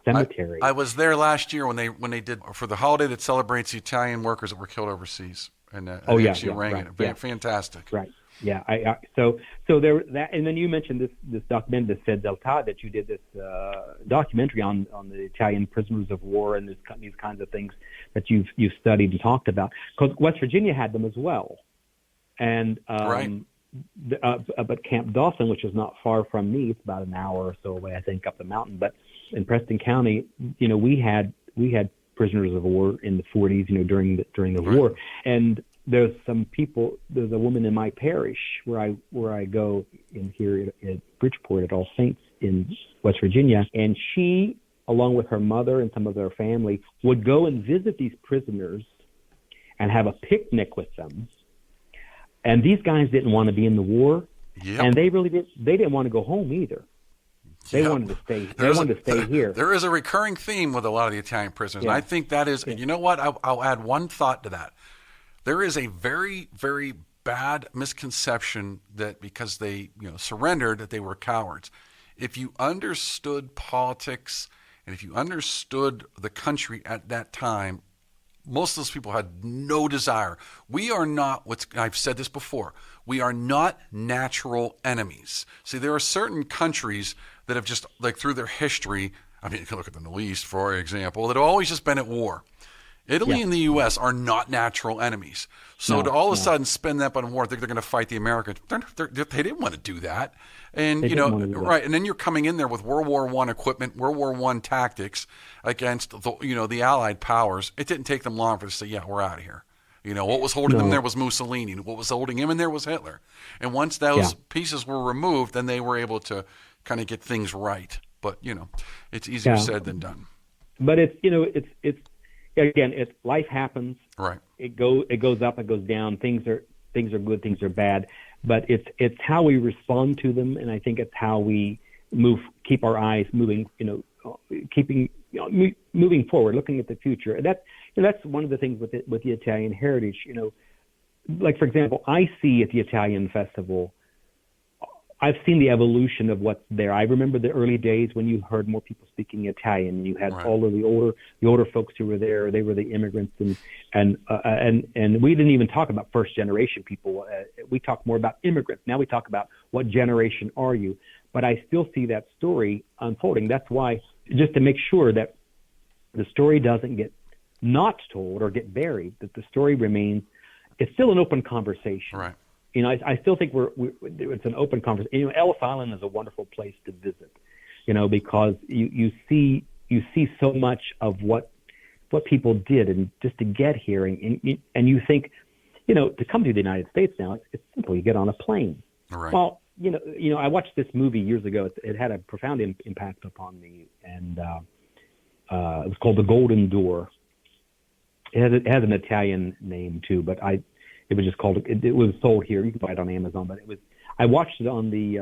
cemetery. I was there last year when they did for the holiday that celebrates the Italian workers that were killed overseas, and actually rang it. Fantastic. Right. Yeah. So there that, and then you mentioned this documentary, this Fedeltà, that you did this documentary on the Italian prisoners of war and these kinds of things that you've studied and talked about. Because West Virginia had them as well, and right. But Camp Dawson, which is not far from me, it's about an hour or so away, I think, up the mountain. But in Preston County, we had prisoners of war in the 40s, during the right. war, and there's a woman in my parish where I go in here at Bridgeport at All Saints in West Virginia, and she, along with her mother and some of their family, would go and visit these prisoners and have a picnic with them. And these guys didn't want to be in the war, and they didn't want to go home either. They wanted to stay. They wanted to stay here. There is a recurring theme with a lot of the Italian prisoners, and I think that is. And you know what? I'll add one thought to that. There is a very, very bad misconception that because they surrendered that they were cowards. If you understood politics and if you understood the country at that time, most of those people had no desire. We are not I've said this before. We are not natural enemies. See, there are certain countries that have just, like, through their history, I mean, you can look at the Middle East, for example, that have always just been at war. Italy and the U.S. are not natural enemies. So to all of a sudden spend that on war, they're going to fight the Americans. They didn't want to do that. And, right. And then you're coming in there with World War I equipment, World War I tactics against, the Allied powers. It didn't take them long for them to say, yeah, we're out of here. What was holding them there was Mussolini. What was holding him in there was Hitler. And once those pieces were removed, then they were able to kind of get things right. But, it's easier said than done. But it's again, life happens. Right. It goes up, it goes down. Things are good, things are bad. But it's how we respond to them, and I think it's how we keep our eyes moving. Moving forward, looking at the future. And that's one of the things with the Italian heritage. Like for example, I see at the Italian festival, I've seen the evolution of what's there. I remember the early days when you heard more people speaking Italian. You had all of the older folks who were there. They were the immigrants, and we didn't even talk about first generation people. We talked more about immigrants. Now we talk about what generation are you. But I still see that story unfolding. That's why, just to make sure that the story doesn't get not told or get buried, that the story remains. It's still an open conversation. Right. I still think it's an open conversation. Ellis Island is a wonderful place to visit, because you see so much of what people did, and just to get here, and you think, to come to the United States now, it's simple. You get on a plane. Right. Well, I watched this movie years ago. It had a profound impact upon me, and it was called The Golden Door. It has an Italian name too, but it was just called. It was sold here. You can buy it on Amazon, but I watched it on the.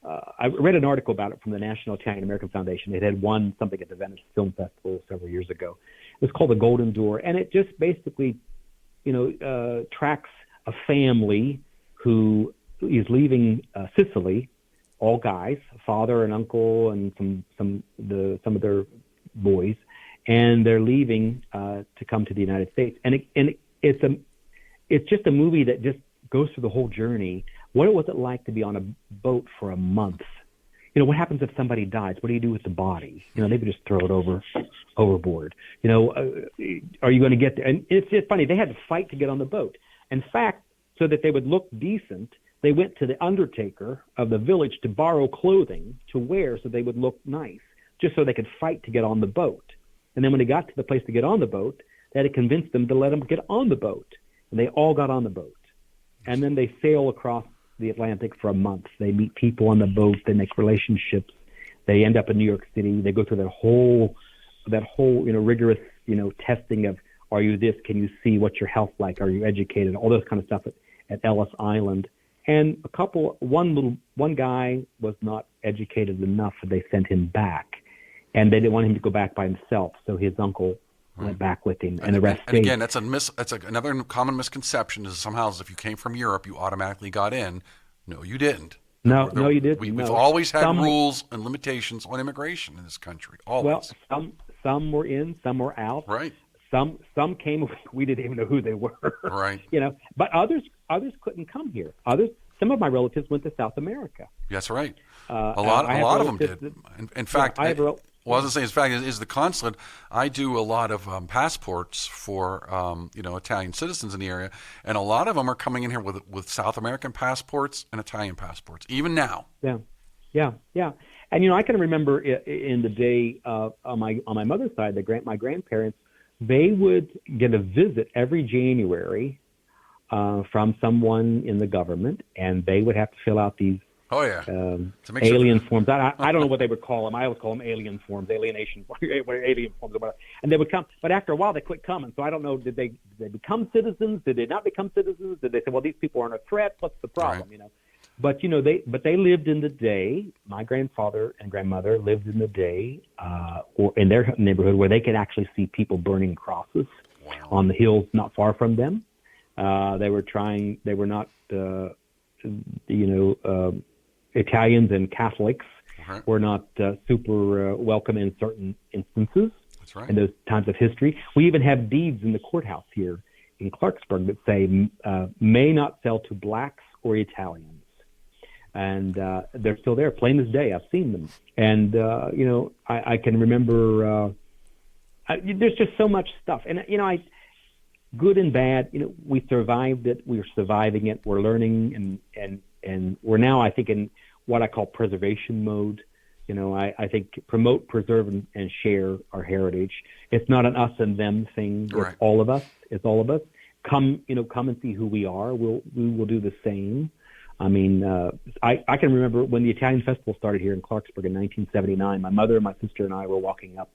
I read an article about it from the National Italian American Foundation. It had won something at the Venice Film Festival several years ago. It was called The Golden Door, and it just basically, tracks a family who is leaving Sicily, all guys, father and uncle, and some of their boys, and they're leaving to come to the United States. And it's just a movie that just goes through the whole journey. What was it like to be on a boat for a month? What happens if somebody dies? What do you do with the body? They would just throw it overboard. Are you going to get there? And it's just funny. They had to fight to get on the boat. In fact, so that they would look decent, they went to the undertaker of the village to borrow clothing to wear so they would look nice, just so they could fight to get on the boat. And then when they got to the place to get on the boat, they had to convince them to let them get on the boat. And they all got on the boat. And then they sail across the Atlantic for a month. They meet people on the boat. They make relationships. They end up in New York City. They go through that whole rigorous, testing of, are you this? Can you see? What's your health like? Are you educated? All those kind of stuff at Ellis Island. And one guy was not educated enough, and they sent him back. And they didn't want him to go back by himself, so his uncle went back with him, and the rest stayed. And again, that's another common misconception is somehow if you came from Europe, you automatically got in. No, you didn't. No, you didn't. We've always had rules and limitations on immigration in this country. Always. Well, some were in, some were out. Right. Some came. We didn't even know who they were. Right. But others couldn't come here. Some of my relatives went to South America. That's right. A lot of them did. In fact, I was going to say, in fact, is the consulate. I do a lot of passports for Italian citizens in the area, and a lot of them are coming in here with South American passports and Italian passports, even now. Yeah. And I can remember in the day on my mother's side, my grandparents, they would get a visit every January from someone in the government, and they would have to fill out these alien forms. I don't know what they would call them. I always call them alien forms, alien forms, or whatever. And they would come, but after a while they quit coming. So I don't know, did they become citizens? Did they not become citizens? Did they say, well, these people aren't a threat? What's the problem? Right. But they lived in the day. My grandfather and grandmother lived in the day, or in their neighborhood, where they could actually see people burning crosses on the hills not far from them. They were not, Italians and Catholics were not super welcome in certain instances. That's right. In those times of history. We even have deeds in the courthouse here in Clarksburg that say may not sell to blacks or Italians. And they're still there, plain as day. I've seen them. And, I can remember there's just so much stuff. And, good and bad, we survived it. We're surviving it. We're learning, and we're now, I think, in what I call preservation mode. I think promote, preserve, and share our heritage. It's not an us and them thing. Right. It's all of us. It's all of us. Come and see who we are. We will do the same. I mean, I can remember when the Italian Festival started here in Clarksburg in 1979. My mother, my sister, and I were walking up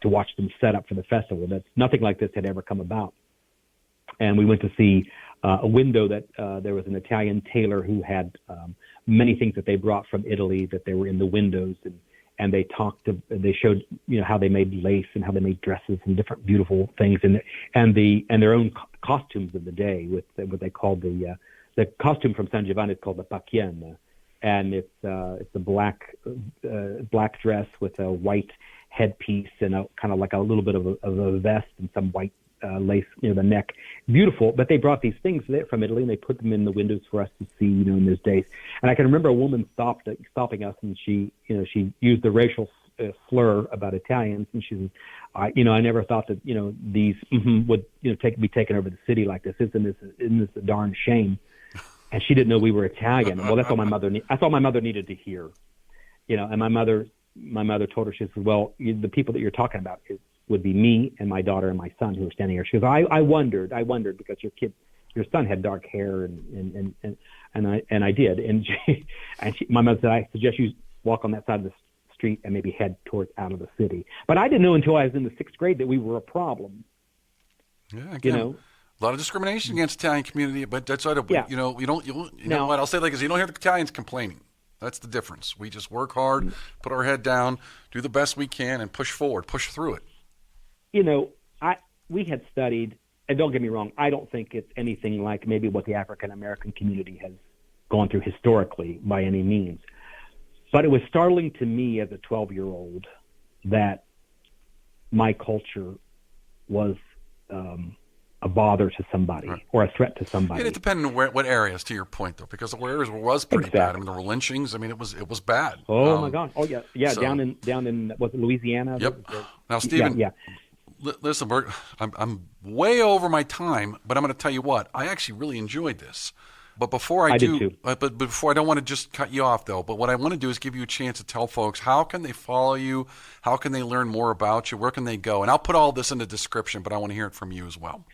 to watch them set up for the festival. Nothing like this had ever come about. And we went to see a window that there was an Italian tailor who had many things that they brought from Italy that they were in the windows, and they showed how they made lace and how they made dresses and different beautiful things, and their own costumes of the day with what they called the costume from San Giovanni is called the pacchienne, and it's a black dress with a white headpiece and a kind of like a little bit of a vest and some white lace near the neck. Beautiful. But they brought these things from Italy and they put them in the windows for us to see, in those days. And I can remember a woman stopping us, and she used the racial slur about Italians, and she says, I never thought that these would be taken over the city like this. Isn't this a darn shame? And she didn't know we were Italian. Well, that's all my mother. That's all my mother needed to hear. And my mother told her, she said, well, the people that you're talking about would be me and my daughter and my son who are standing here. She goes, I wondered because your son had dark hair and I did. And my mother said, I suggest you walk on that side of the street and maybe head out of the city. But I didn't know until I was in the 6th grade that we were a problem. Yeah, again, a lot of discrimination against the Italian community, but that's what you know what I'll say, like, is you don't hear the Italians complaining. That's the difference. We just work hard, put our head down, do the best we can, and push forward, push through it. We had studied, and don't get me wrong, I don't think it's anything like maybe what the African American community has gone through historically by any means. But it was startling to me as a 12-year-old that my culture was a bother to somebody or a threat to somebody. And it depended on what areas, to your point, though, because the areas was pretty bad. I mean, there were lynchings. I mean, it was bad. Oh my God! Oh yeah. So, down in was it Louisiana? Yep. Now, Stephen. Yeah. Listen, I'm way over my time, but I'm going to tell you what. I actually really enjoyed this. But before I did too. but before I don't want to just cut you off though. But what I want to do is give you a chance to tell folks how can they follow you, how can they learn more about you, where can they go, and I'll put all this in the description. But I want to hear it from you as well.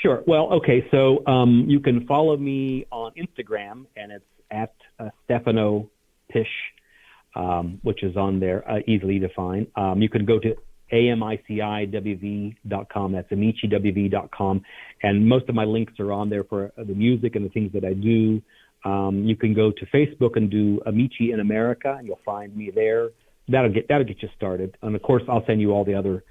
Sure. Well, okay. So you can follow me on Instagram, and it's at Stefano Pish, which is on there, easily to find. You can go to amiciwv.com. That's amiciwv.com. And most of my links are on there for the music and the things that I do. You can go to Facebook and do Amici in America, and you'll find me there. That'll get you started. And of course, I'll send you all the other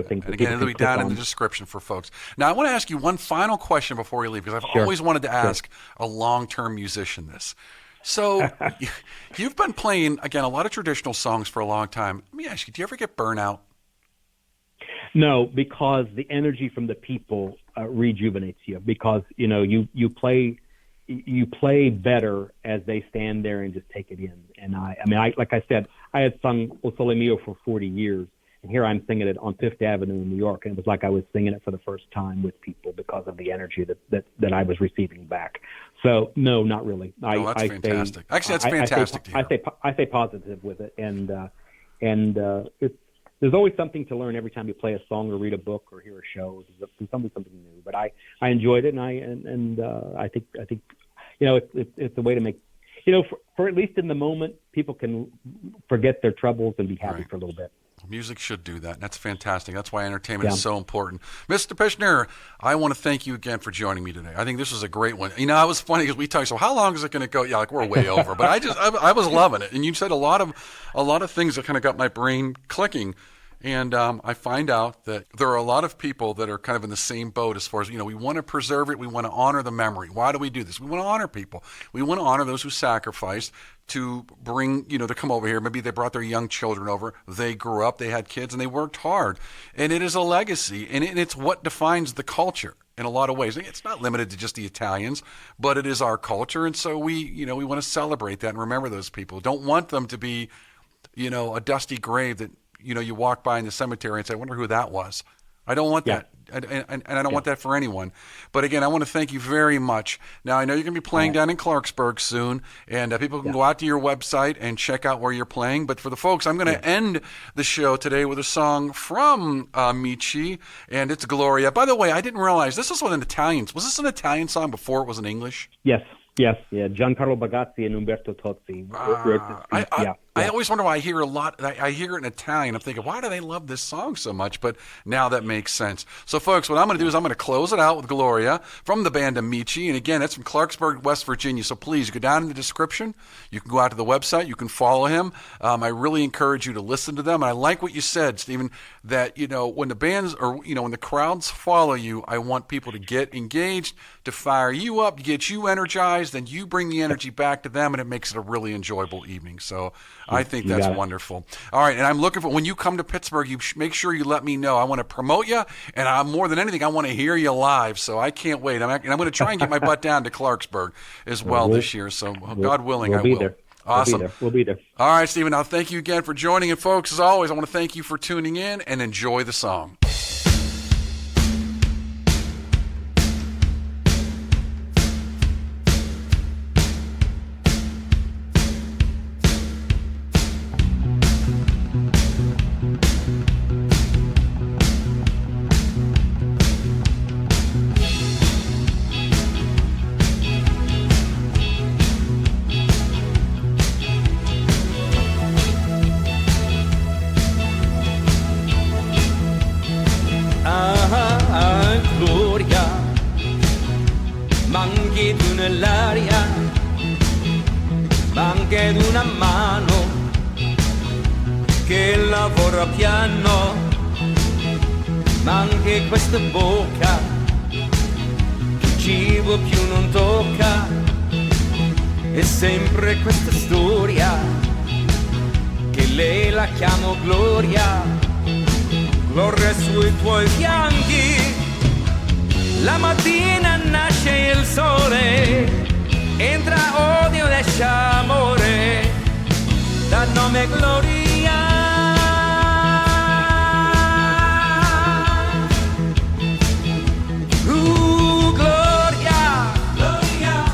things. And again, it'll be down in the description for folks. Now, I want to ask you one final question before we leave, because I've always wanted to ask a long-term musician this. So you've been playing, again, a lot of traditional songs for a long time. Let me ask you, do you ever get burnout? No, because the energy from the people rejuvenates you. Because you play better as they stand there and just take it in. And I like I said, I had sung O Sole Mio for 40 years, and here I'm singing it on Fifth Avenue in New York, and it was like I was singing it for the first time with people because of the energy that I was receiving back. So no, not really. That's fantastic. Actually, that's fantastic to hear. I say positive with it, and there's always something to learn every time you play a song or read a book or hear a show. There's something new. But I enjoyed it, and I think it's a way to make for at least in the moment people can forget their troubles and be happy for a little bit. Music should do that. That's fantastic. That's why entertainment is so important. Mr. Pishner, I want to thank you again for joining me today. I think this was a great one. It was funny because we talked, so how long is it going to go? Yeah, like we're way over. But I was loving it. And you said a lot of things that kind of got my brain clicking. And I find out that there are a lot of people that are kind of in the same boat as far as, we want to preserve it. We want to honor the memory. Why do we do this? We want to honor people. We want to honor those who sacrificed to bring, to come over here. Maybe they brought their young children over. They grew up, they had kids, and they worked hard. And it is a legacy, and it's what defines the culture in a lot of ways. It's not limited to just the Italians, but it is our culture. And so we want to celebrate that and remember those people. Don't want them to be, a dusty grave that, you walk by in the cemetery and say, I wonder who that was. I don't want that. And I don't want that for anyone. But again, I want to thank you very much. Now, I know you're going to be playing down in Clarksburg soon, and people can go out to your website and check out where you're playing. But for the folks, I'm going to end the show today with a song from Amici, and it's Gloria. By the way, I didn't realize this is an Italian. Was this an Italian song before it was in English? Yes. Giancarlo Bagazzi and Umberto Tozzi. I always wonder why I hear I hear it in Italian. I'm thinking, why do they love this song so much? But now that makes sense. So, folks, what I'm going to do is I'm going to close it out with Gloria from the band Amici. And again, that's from Clarksburg, West Virginia. So please go down in the description. You can go out to the website. You can follow him. I really encourage you to listen to them. And I like what you said, Stephen, that, when the bands or, when the crowds follow you, I want people to get engaged, to fire you up, to get you energized, and you bring the energy back to them, and it makes it a really enjoyable evening. So I think that's wonderful. All right, and I'm looking for, when you come to Pittsburgh, you make sure you let me know. I want to promote you, and more than anything, I want to hear you live. So I can't wait. I'm going to try and get my butt down to Clarksburg as well this year. So God willing, I will. There. Awesome. We'll be there. All right, Stephen, I'll thank you again for joining. And folks, as always, I want to thank you for tuning in and enjoy the song. Nell'aria, ma anche di una mano che lavora piano, ma anche questa bocca che il cibo più non tocca, e sempre questa storia che lei la chiamo Gloria, Gloria sui tuoi fianchi. La mattina nasce il sole, entra odio ed esce amore, dà nome Gloria. Gloria, Gloria,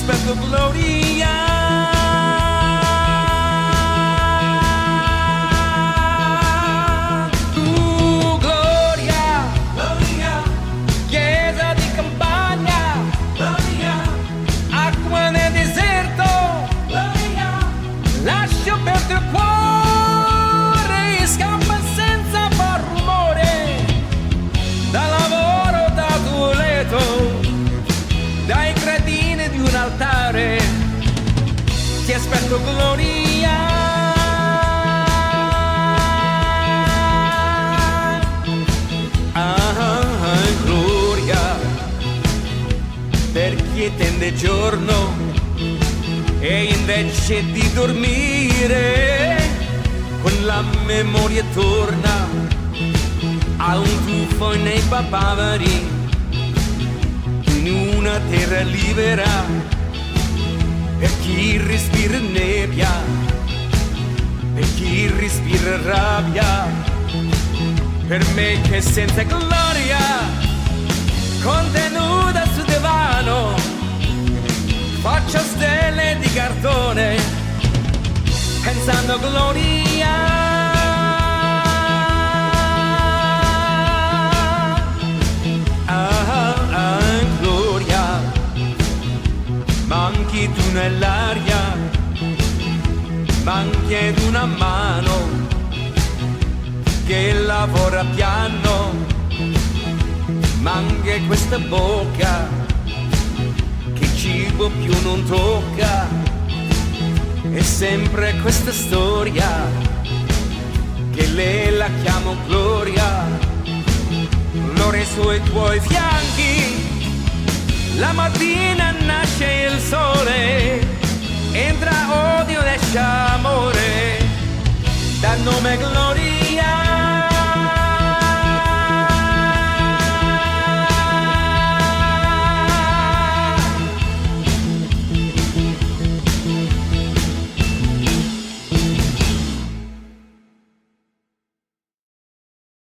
aspetto gloria. Lascio perdere il cuore, scappa senza far rumore, da lavoro, da tuo letto, dai gradini di un altare, ti aspetto gloria. Gloria, per chi tende giorno e invece di dormire con la memoria torna a un tuffo nei papaveri in una terra libera. Per chi respira nebbia, per chi respira rabbia, per me che senza gloria contenuta sul divano faccio stelle di cartone pensando gloria. Gloria, manchi tu nell'aria, manchi ed una mano che lavora piano, manca questa bocca cibo più non tocca, è sempre questa storia che lei la chiamo gloria. Gloria sui tuoi fianchi, la mattina nasce il sole, entra odio, esce amore, dal nome gloria.